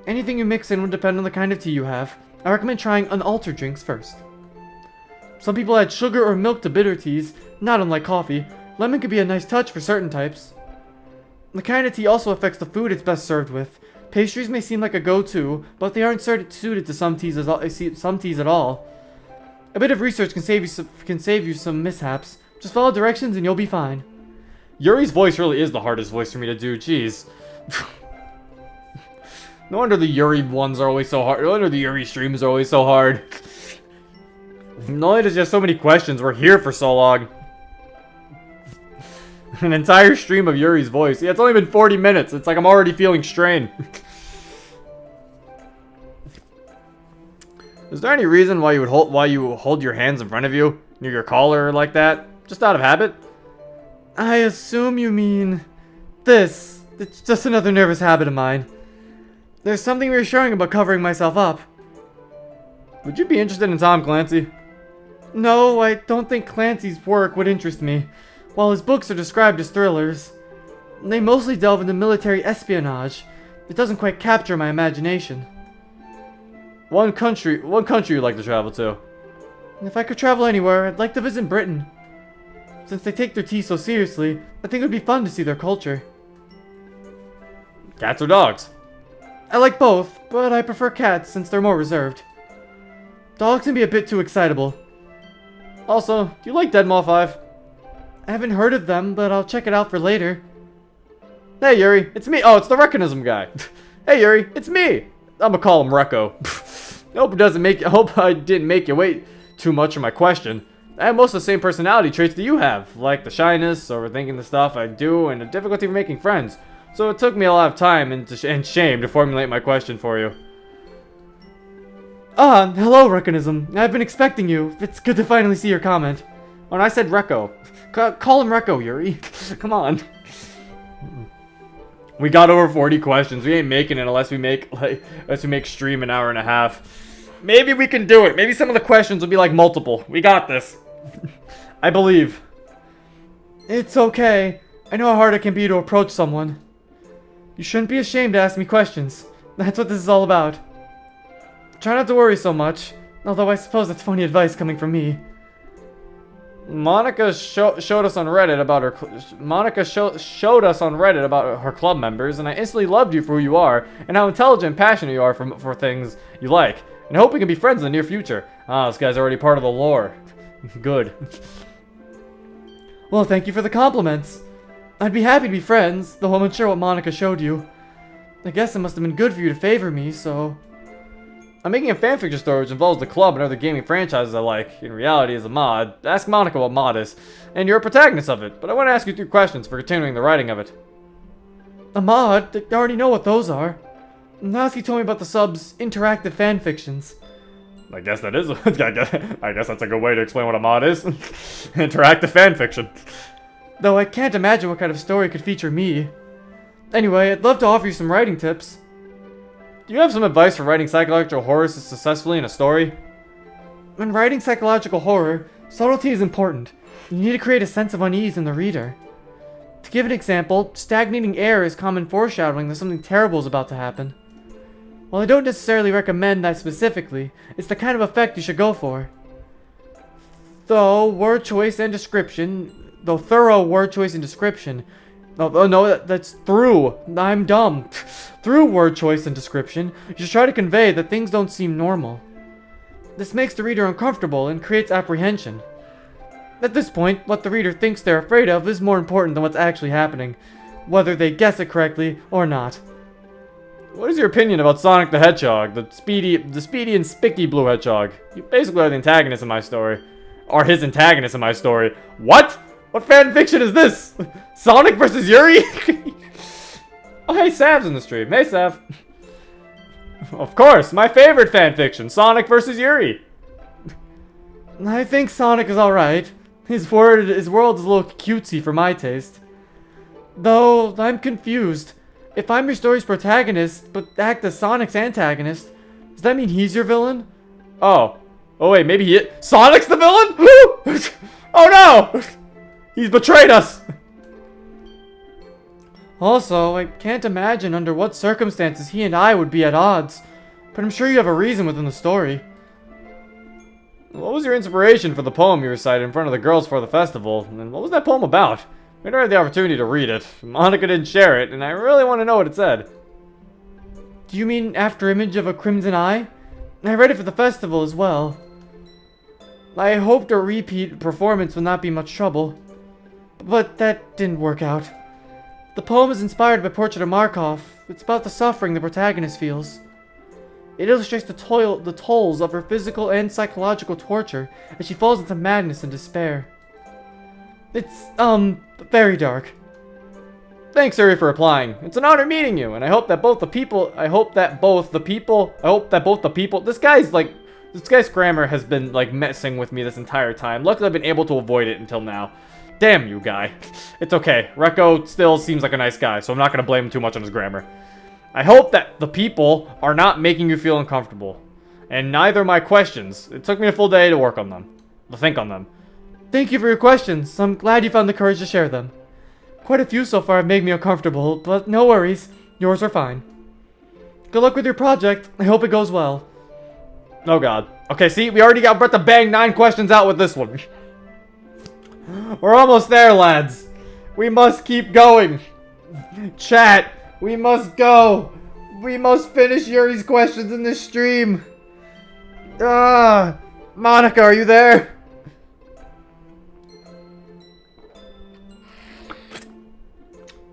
Anything you mix in will depend on the kind of tea you have. I recommend trying unaltered drinks first. Some people add sugar or milk to bitter teas, not unlike coffee. Lemon could be a nice touch for certain types. The kind of tea also affects the food it's best served with. Pastries may seem like a go-to, but they aren't suited to some teas at all. A bit of research can save you some mishaps. Just follow directions and you'll be fine. Yuri's voice really is the hardest voice for me to do, jeez. No wonder the Yuri ones are always so hard. No wonder the Yuri streams are always so hard. Not only there's just so many questions, we're here for so long. An entire stream of Yuri's voice. Yeah, it's only been 40 minutes. It's like I'm already feeling strain. Is there any reason why you hold your hands in front of you near your collar like that? Just out of habit? I assume you mean this. It's just another nervous habit of mine. There's something reassuring about covering myself up. Would you be interested in Tom Clancy? No, I don't think Clancy's work would interest me. While his books are described as thrillers, they mostly delve into military espionage. It doesn't quite capture my imagination. One country you'd like to travel to? If I could travel anywhere, I'd like to visit Britain. Since they take their tea so seriously, I think it would be fun to see their culture. Cats or dogs? I like both, but I prefer cats since they're more reserved. Dogs can be a bit too excitable. Also, do you like Deadmau 5? I haven't heard of them, but I'll check it out for later. Hey Yuri, it's me. Oh, it's the Reconism guy. Hey Yuri, it's me. I'm gonna call him Recco. I hope I didn't make you wait too much for my question. I have most of the same personality traits that you have, like the shyness, overthinking the stuff I do, and the difficulty of making friends. So it took me a lot of time and shame to formulate my question for you. Ah, hello, Reconism. I've been expecting you. It's good to finally see your comment. Oh, and I said Recco. Call him Recco, Yuri. Come on. We got over 40 questions. We ain't making it unless we make stream an hour and a half. Maybe we can do it. Maybe some of the questions will be like multiple. We got this. I believe. It's okay. I know how hard it can be to approach someone. You shouldn't be ashamed to ask me questions. That's what this is all about. Try not to worry so much, although I suppose that's funny advice coming from me. Monica showed us on Reddit about her club members, and I instantly loved you for who you are and how intelligent and passionate you are for things you like. And I hope we can be friends in the near future. Ah, this guy's already part of the lore. Good. Well, thank you for the compliments. I'd be happy to be friends, though I'm unsure what Monica showed you. I guess it must have been good for you to favor me, so... I'm making a fanfiction story which involves the club and other gaming franchises I like. In reality, as a mod. Ask Monica what mod is. And you're a protagonist of it, but I want to ask you 3 questions for continuing the writing of it. A mod? I already know what those are. Natsuki told me about the sub's interactive fanfictions. I guess that is. I guess that's a good way to explain what a mod is. Interactive fanfiction. Though I can't imagine what kind of story could feature me. Anyway, I'd love to offer you some writing tips. Do you have some advice for writing psychological horror successfully in a story? When writing psychological horror, subtlety is important. You need to create a sense of unease in the reader. To give an example, stagnating air is common foreshadowing that something terrible is about to happen. While I don't necessarily recommend that specifically, it's the kind of effect you should go for. Though thorough word choice and description. That's through. I'm dumb. Through word choice and description, you should try to convey that things don't seem normal. This makes the reader uncomfortable and creates apprehension. At this point, what the reader thinks they're afraid of is more important than what's actually happening, whether they guess it correctly or not. What is your opinion about Sonic the Hedgehog, the speedy and spicky blue hedgehog? You basically are the antagonist in my story. Or his antagonist in my story. What? What fan fiction is this? Sonic versus Yuri? Oh, hey, Sav's in the stream. Hey, Sav. Of course, my favorite fan fiction, Sonic versus Yuri. I think Sonic is alright. His world is a little cutesy for my taste. Though, I'm confused. If I'm your story's protagonist, but act as Sonic's antagonist, does that mean he's your villain? Oh. Oh wait, maybe Sonic's the villain? Oh no! He's betrayed us! Also, I can't imagine under what circumstances he and I would be at odds, but I'm sure you have a reason within the story. What was your inspiration for the poem you recited in front of the girls for the festival? And what was that poem about? We never had the opportunity to read it. Monica didn't share it, and I really want to know what it said. Do you mean After Image of a Crimson Eye? I read it for the festival as well. I hoped a repeat performance would not be much trouble, but that didn't work out. The poem is inspired by Portrait of Markov. It's about the suffering the protagonist feels. It illustrates the tolls of her physical and psychological torture as she falls into madness and despair. It's, very dark. Thanks, Yuri, for replying. It's an honor meeting you, and I hope that both the people, this guy's grammar has been, messing with me this entire time. Luckily, I've been able to avoid it until now. Damn you, guy. It's okay. Rekko still seems like a nice guy, so I'm not gonna blame him too much on his grammar. I hope that the people are not making you feel uncomfortable. And neither my questions. It took me a full day to work on them. To think on them. Thank you for your questions. I'm glad you found the courage to share them. Quite a few so far have made me uncomfortable, but no worries. Yours are fine. Good luck with your project. I hope it goes well. Oh god. Okay, see, we already got about to bang 9 questions out with this one. We're almost there, lads. We must keep going. Chat, we must go. We must finish Yuri's questions in this stream. Monica, are you there?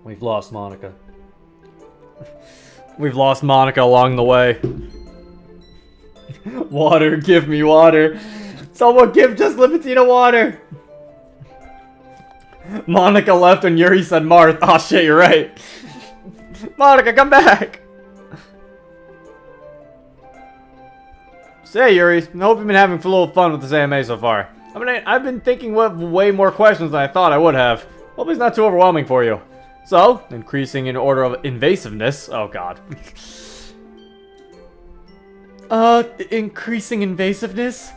We've lost Monica. We've lost Monica along the way. Water, give me water. Someone give just Lipitina water. Monica left when Yuri said Marth. Aw, shit, you're right. Monica, come back. Say, Yuri, I hope you've been having a little fun with this anime so far. I've been thinking way more questions than I thought I would have. Hope it's not too overwhelming for you. So, increasing in order of invasiveness. Oh, God. Increasing invasiveness?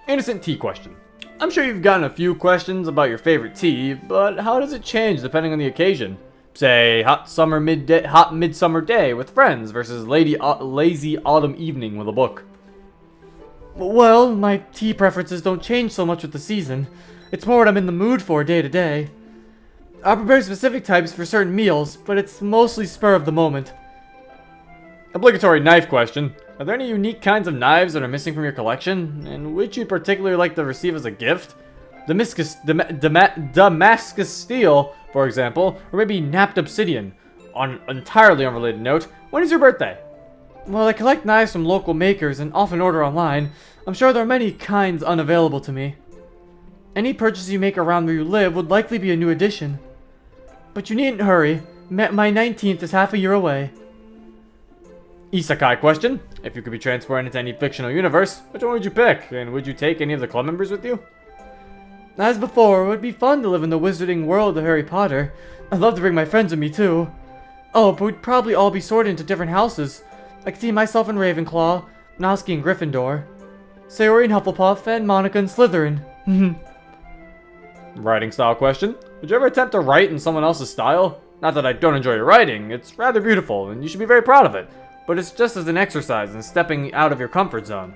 Innocent tea question. I'm sure you've gotten a few questions about your favorite tea, but how does it change depending on the occasion? Say, hot midsummer day with friends versus lazy autumn evening with a book. Well, my tea preferences don't change so much with the season. It's more what I'm in the mood for day to day. I prepare specific types for certain meals, but it's mostly spur of the moment. Obligatory knife question. Are there any unique kinds of knives that are missing from your collection? And which you'd particularly like to receive as a gift? Damascus steel, for example, or maybe napped obsidian. On an entirely unrelated note, when is your birthday? Well, I collect knives from local makers and often order online. I'm sure there are many kinds unavailable to me. Any purchase you make around where you live would likely be a new addition. But you needn't hurry. My 19th is half a year away. Isekai question. If you could be transported into any fictional universe, which one would you pick? And would you take any of the club members with you? As before, it would be fun to live in the wizarding world of Harry Potter. I'd love to bring my friends with me too. Oh, but we'd probably all be sorted into different houses. I could see myself in Ravenclaw, Natsuki in Gryffindor, Sayori in Hufflepuff, and Monica in Slytherin. Writing style question. Would you ever attempt to write in someone else's style? Not that I don't enjoy your writing, it's rather beautiful, and you should be very proud of it. But it's just as an exercise in stepping out of your comfort zone.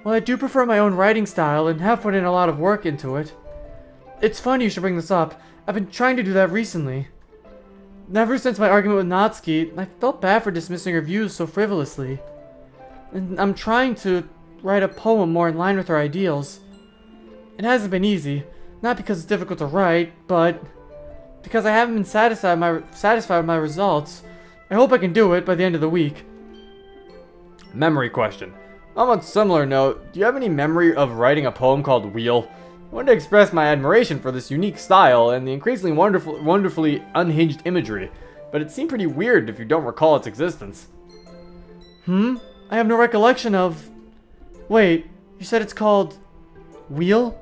Well, I do prefer my own writing style and have put in a lot of work into it. It's funny you should bring this up. I've been trying to do that recently. Ever since my argument with Natsuki, I felt bad for dismissing her views so frivolously. And I'm trying to write a poem more in line with her ideals. It hasn't been easy, not because it's difficult to write, but because I haven't been satisfied with my results. I hope I can do it by the end of the week. Memory question. On a similar note, do you have any memory of writing a poem called Wheel? I wanted to express my admiration for this unique style and the increasingly wonderfully unhinged imagery, but it seemed pretty weird if you don't recall its existence. I have no recollection of... Wait, you said it's called... Wheel?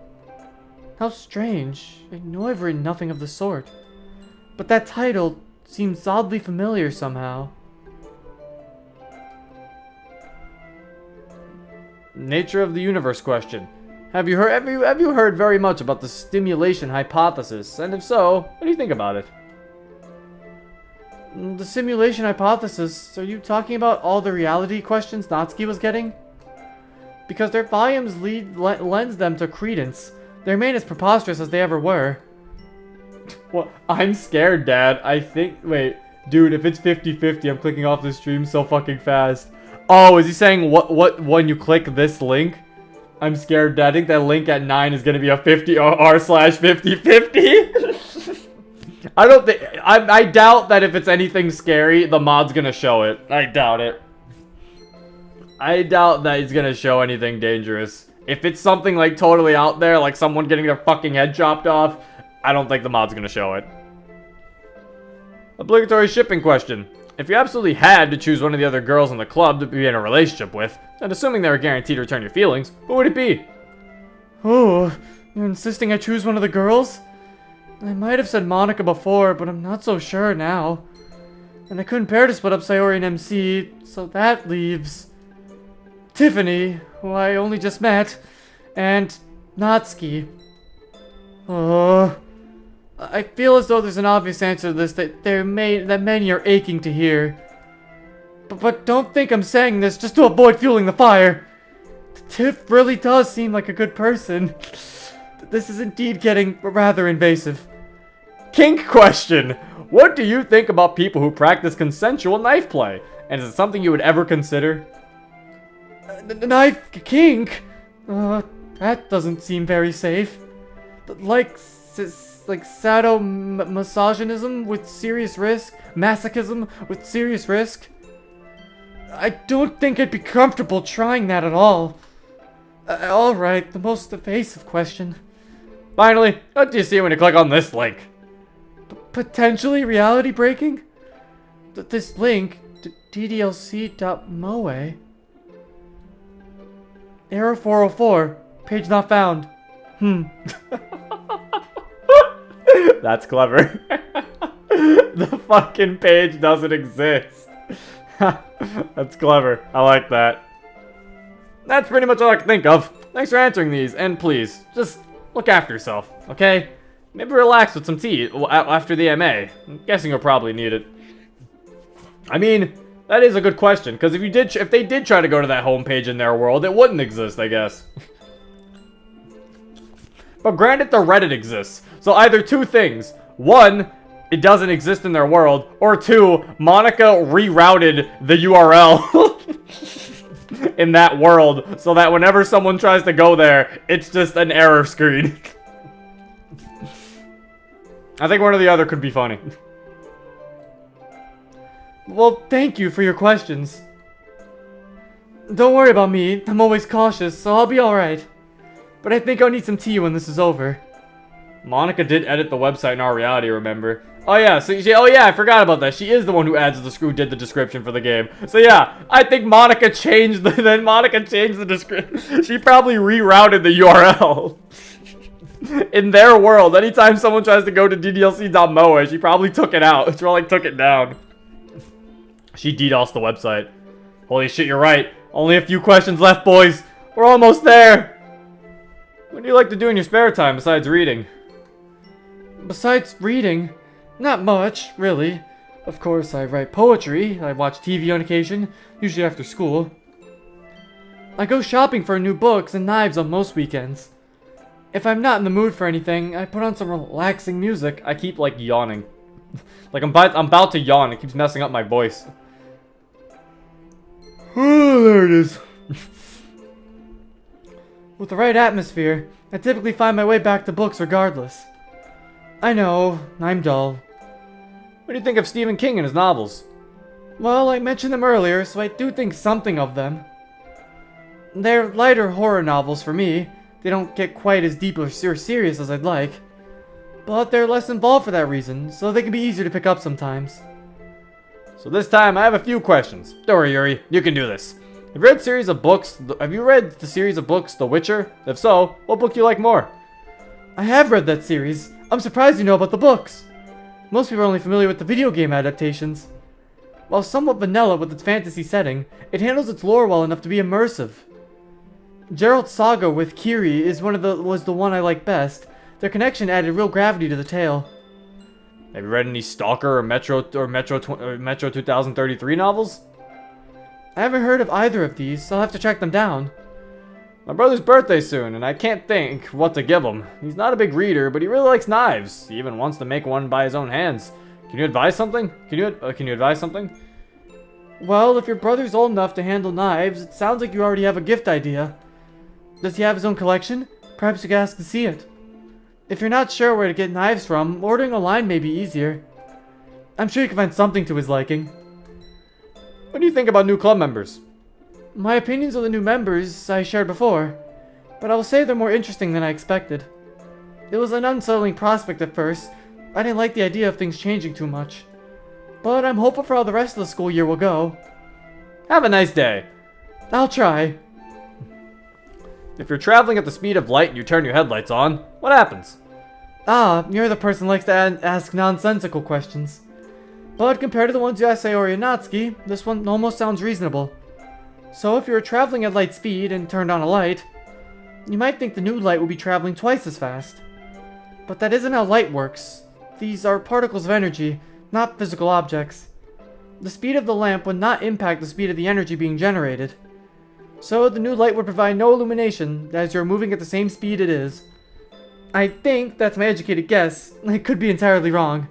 How strange. I know I've written nothing of the sort. But that title seems oddly familiar somehow. Nature of the universe question. Have you heard very much about the stimulation hypothesis? And if so, what do you think about it? The simulation hypothesis, are you talking about all the reality questions Natsuki was getting? Because their volumes lends them to credence. They remain as preposterous as they ever were. Well, I'm scared, Dad. I think... Wait. Dude, if it's 50-50, I'm clicking off the stream so fucking fast. Oh, is he saying what when you click this link? I'm scared, Dad. I think that link at 9 is gonna be a 50 or r/50-50. I don't think... I doubt that if it's anything scary, the mod's gonna show it. I doubt it. I doubt that he's gonna show anything dangerous. If it's something like totally out there, like someone getting their fucking head chopped off, I don't think the mod's gonna show it. Obligatory shipping question. If you absolutely had to choose one of the other girls in the club to be in a relationship with, and assuming they were guaranteed to return your feelings, who would it be? Oh, you're insisting I choose one of the girls? I might have said Monica before, but I'm not so sure now. And I couldn't bear to split up Sayori and MC, so that leaves... Tiffany, who I only just met, and Natsuki. I feel as though there's an obvious answer to this that many are aching to hear. But don't think I'm saying this just to avoid fueling the fire. Tiff really does seem like a good person. This is indeed getting rather invasive. Kink question. What do you think about people who practice consensual knife play? And is it something you would ever consider? Knife kink? That doesn't seem very safe. Like sadomasochism with serious risk? Masochism with serious risk? I don't think I'd be comfortable trying that at all. Alright, the most evasive question. Finally, what do you see when you click on this link? Potentially reality breaking? This link, ddlc.moe. Error 404, page not found. That's clever. The fucking page doesn't exist. That's clever. I like that. That's pretty much all I can think of. Thanks for answering these, and please, just look after yourself, okay? Maybe relax with some tea after the MA. I'm guessing you'll probably need it. I mean, that is a good question, because if they did try to go to that homepage in their world, it wouldn't exist, I guess. But granted, the Reddit exists. So either two things. One, it doesn't exist in their world. Or two, Monica rerouted the URL in that world so that whenever someone tries to go there, it's just an error screen. I think one or the other could be funny. Well, thank you for your questions. Don't worry about me. I'm always cautious, so I'll be alright. But I think I'll need some tea when this is over. Monica did edit the website in our reality, remember? Oh yeah, so oh yeah, I forgot about that. She is the one who did the description for the game. So yeah, I think Monica changed the description. She probably rerouted the URL. In their world, anytime someone tries to go to ddlc.moa, she probably took it out. She probably took it down. She DDoSed the website. Holy shit, you're right. Only a few questions left, boys. We're almost there. What do you like to do in your spare time besides reading? Besides reading, not much, really. Of course, I write poetry, I watch TV on occasion, usually after school. I go shopping for new books and knives on most weekends. If I'm not in the mood for anything, I put on some relaxing music. I keep, like, yawning. Like, I'm about to yawn. It keeps messing up my voice. Oh, there it is. With the right atmosphere, I typically find my way back to books regardless. I know, I'm dull. What do you think of Stephen King and his novels? Well, I mentioned them earlier, so I do think something of them. They're lighter horror novels for me. They don't get quite as deep or serious as I'd like. But they're less involved for that reason, so they can be easier to pick up sometimes. So this time, I have a few questions. Don't worry, Yuri. You can do this. Have you read the series of books The Witcher? If so, what book do you like more? I have read that series. I'm surprised you know about the books. Most people are only familiar with the video game adaptations. While somewhat vanilla with its fantasy setting, it handles its lore well enough to be immersive. Geralt's saga with Kiri was the one I liked best. Their connection added real gravity to the tale. Have you read any Stalker or Metro 2033 novels? I haven't heard of either of these, so I'll have to track them down. My brother's birthday's soon, and I can't think what to give him. He's not a big reader, but he really likes knives. He even wants to make one by his own hands. Can you advise something? Can you advise something? Well, if your brother's old enough to handle knives, it sounds like you already have a gift idea. Does he have his own collection? Perhaps you could ask to see it. If you're not sure where to get knives from, ordering online may be easier. I'm sure you can find something to his liking. What do you think about new club members? My opinions on the new members I shared before, but I will say they're more interesting than I expected. It was an unsettling prospect at first. I didn't like the idea of things changing too much. But I'm hopeful for how the rest of the school year will go. Have a nice day. I'll try. If you're traveling at the speed of light and you turn your headlights on, what happens? Ah, you're the person who likes to ask nonsensical questions. But compared to the ones you asked Sayori and Natsuki, this one almost sounds reasonable. So if you were traveling at light speed and turned on a light, you might think the new light would be traveling twice as fast. But that isn't how light works. These are particles of energy, not physical objects. The speed of the lamp would not impact the speed of the energy being generated. So the new light would provide no illumination as you're moving at the same speed it is. I think that's my educated guess. I could be entirely wrong.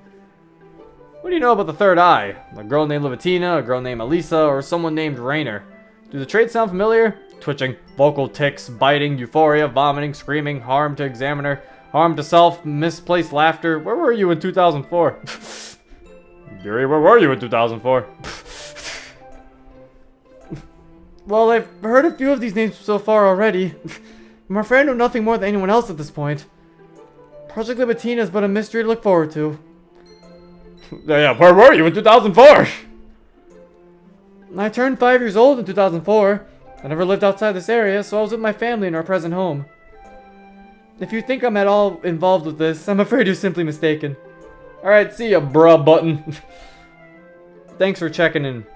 What do you know about the third eye? A girl named Livatina, a girl named Elisa, or someone named Rainer? Do the traits sound familiar? Twitching, vocal tics, biting, euphoria, vomiting, screaming, harm to examiner, harm to self, misplaced laughter. Where were you in 2004? Yuri, where were you in 2004? Well, I've heard a few of these names so far already. I'm afraid I know nothing more than anyone else at this point. Project Libatina is but a mystery to look forward to. Yeah, where were you in 2004? I turned 5 years old in 2004. I never lived outside this area, so I was with my family in our present home. If you think I'm at all involved with this, I'm afraid you're simply mistaken. Alright, see ya, bruh button. Thanks for checking in.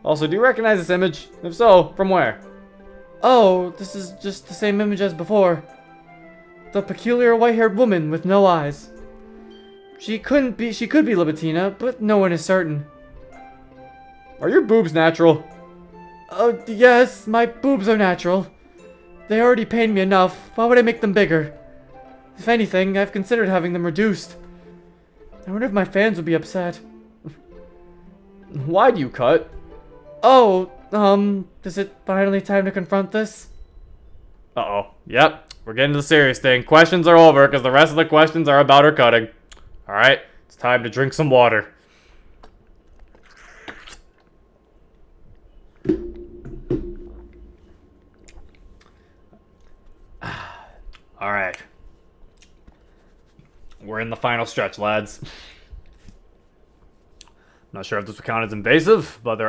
Also, do you recognize this image? If so, from where? Oh, this is just the same image as before. The peculiar white-haired woman with no eyes. She could be Libatina, but no one is certain. Are your boobs natural? Oh, yes, my boobs are natural. They already pain me enough. Why would I make them bigger? If anything, I've considered having them reduced. I wonder if my fans would be upset. Why do you cut? Oh, is it finally time to confront this? Uh-oh. Yep. We're getting to the serious thing. Questions are over, because the rest of the questions are about her cutting. Alright, it's time to drink some water. Alright. We're in the final stretch, lads. Not sure if this would count as invasive, but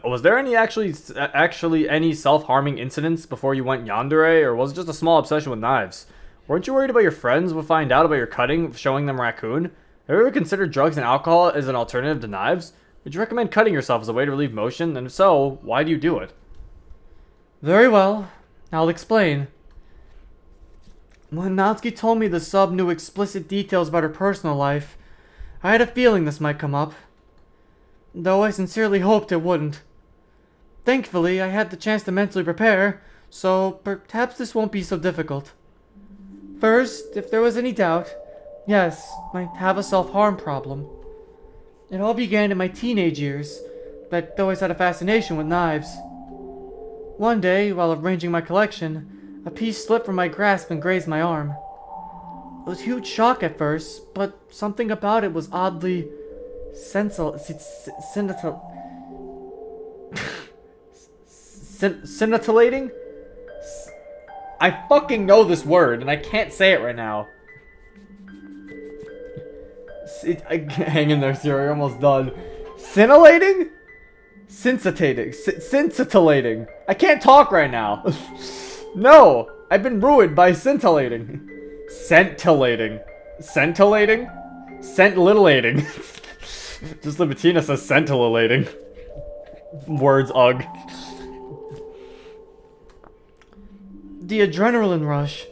was there any actually any self-harming incidents before you went yandere, or was it just a small obsession with knives? Weren't you worried about your friends would find out about your cutting, showing them raccoon? Have you ever considered drugs and alcohol as an alternative to knives? Would you recommend cutting yourself as a way to relieve motion? And if so, why do you do it? Very well. I'll explain. When Natsuki told me the sub knew explicit details about her personal life, I had a feeling this might come up, though I sincerely hoped it wouldn't. Thankfully, I had the chance to mentally prepare, so perhaps this won't be so difficult. First, if there was any doubt, yes, I have a self-harm problem. It all began in my teenage years, but I'd always had a fascination with knives. One day, while arranging my collection, a piece slipped from my grasp and grazed my arm. It was a huge shock at first, but something about it was oddly Scintillating? I fucking know this word, and I can't say it right now. Hang in there, Siri, you're almost done. Scintillating? Scintillating. I can't talk right now. No, I've been ruined by scintillating. Scintillating. Scintillating? Scintillating. Just Libatina says scintillating. Words, ugh. The adrenaline rush,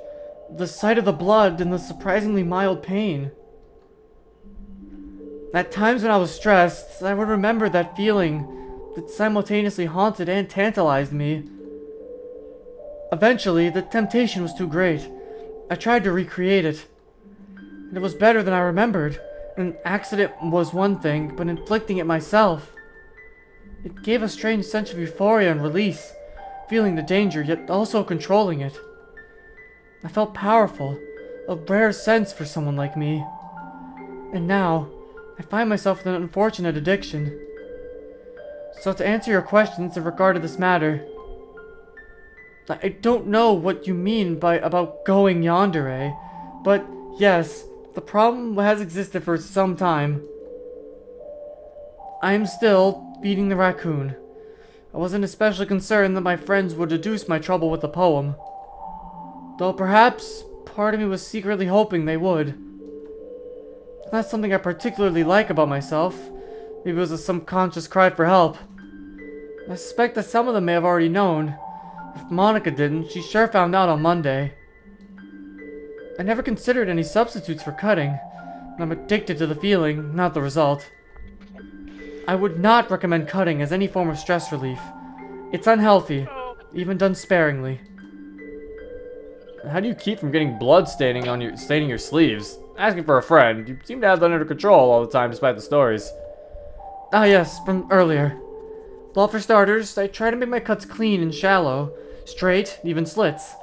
the sight of the blood, and the surprisingly mild pain. At times when I was stressed, I would remember that feeling that simultaneously haunted and tantalized me. Eventually, the temptation was too great. I tried to recreate it. And it was better than I remembered. An accident was one thing, but inflicting it myself. It gave a strange sense of euphoria and release, feeling the danger, yet also controlling it. I felt powerful, a rare sense for someone like me. And now, I find myself with an unfortunate addiction. So to answer your questions in regard to this matter, I don't know what you mean by about going yandere, but yes, the problem has existed for some time. I am still feeding the raccoon. I wasn't especially concerned that my friends would deduce my trouble with the poem, though perhaps part of me was secretly hoping they would. It's not something I particularly like about myself. Maybe it was a subconscious cry for help. I suspect that some of them may have already known. If Monica didn't, she sure found out on Monday. I never considered any substitutes for cutting. I'm addicted to the feeling, not the result. I would not recommend cutting as any form of stress relief. It's unhealthy, even done sparingly. How do you keep from getting blood staining your sleeves? Asking for a friend. You seem to have that under control all the time despite the stories. Ah yes, from earlier. Well, for starters, I try to make my cuts clean and shallow, straight, even slits.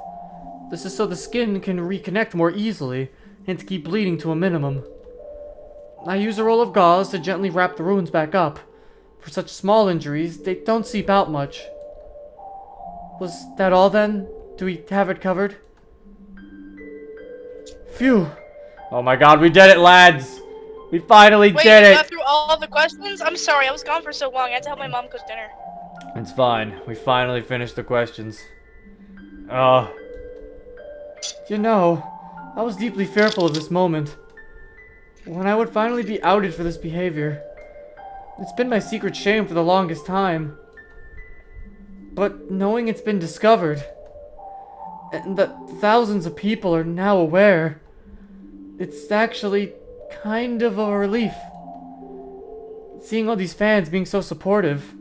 This is so the skin can reconnect more easily, and to keep bleeding to a minimum. I use a roll of gauze to gently wrap the wounds back up. For such small injuries, they don't seep out much. Was that all then? Do we have it covered? Phew. Oh my god, we did it, lads! We finally Wait, did you it! got through all the questions? I'm sorry, I was gone for so long. I had to help my mom cook dinner. It's fine. We finally finished the questions. You know, I was deeply fearful of this moment. When I would finally be outed for this behavior. It's been my secret shame for the longest time. But knowing it's been discovered, and that thousands of people are now aware, it's actually kind of a relief. Seeing all these fans being so supportive,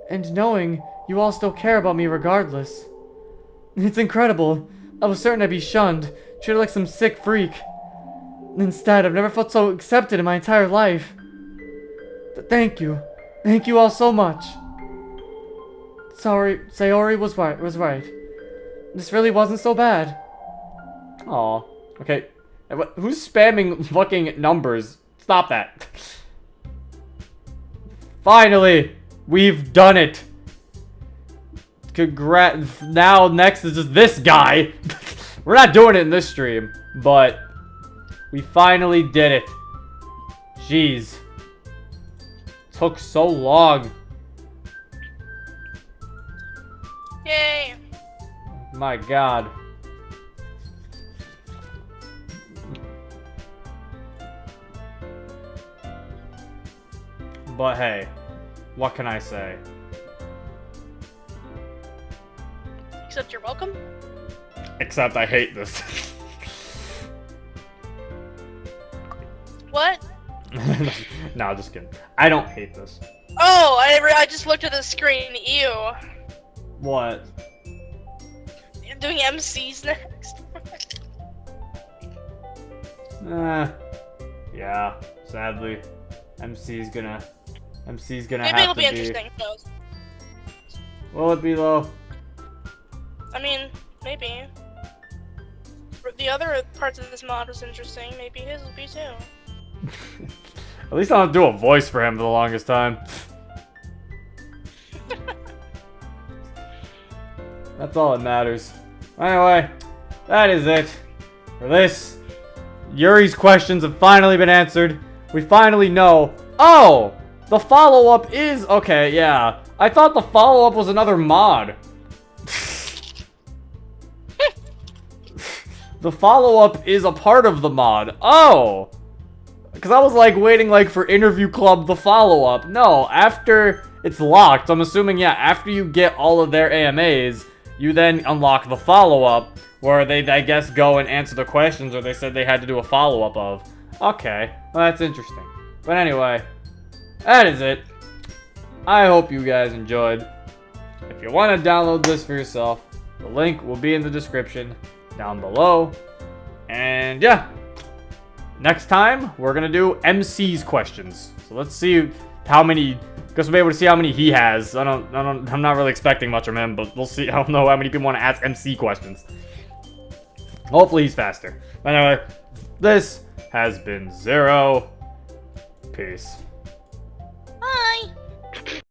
and knowing you all still care about me regardless. It's incredible. I was certain I'd be shunned, treated like some sick freak. Instead, I've never felt so accepted in my entire life. Thank you. Thank you all so much. Sorry, Sayori was right. This really wasn't so bad. Aw. Okay. Who's spamming fucking numbers? Stop that. Finally! We've done it! Congrats. Now, next is just this guy. We're not doing it in this stream, but we finally did it. Jeez. took so long. Yay. My god. But hey, what can I say? Except you're welcome. Except I hate this. What? No, just kidding. I don't hate this. Oh, I just looked at the screen. Ew. What? You're doing MCs next. Yeah, sadly. MC's gonna Maybe have it'll to be interesting. Who knows? Will it be though? I mean, maybe. The other parts of this mod was interesting. Maybe his will be too. At least I don't do a voice for him for the longest time. That's all that matters. Anyway, that is it for this. Yuri's questions have finally been answered. We finally know. Oh! The follow-up is... Okay, yeah. I thought the follow-up was another mod. The follow-up is a part of the mod. Oh! Because I was like waiting like for Interview Club the follow-up. No, after it's locked, I'm assuming, yeah, after you get all of their AMAs, you then unlock the follow-up, where they, I guess, go and answer the questions, or they said they had to do a follow-up of. Okay, well, that's interesting. But anyway, that is it. I hope you guys enjoyed. If you want to download this for yourself, the link will be in the description down below. And yeah, next time we're gonna do MC's questions. So let's see how many. Guess we'll be able to see how many he has. I'm not really expecting much from him, but we'll see. I don't know how many people want to ask MC questions. Hopefully he's faster. But anyway, this has been Zero. Peace.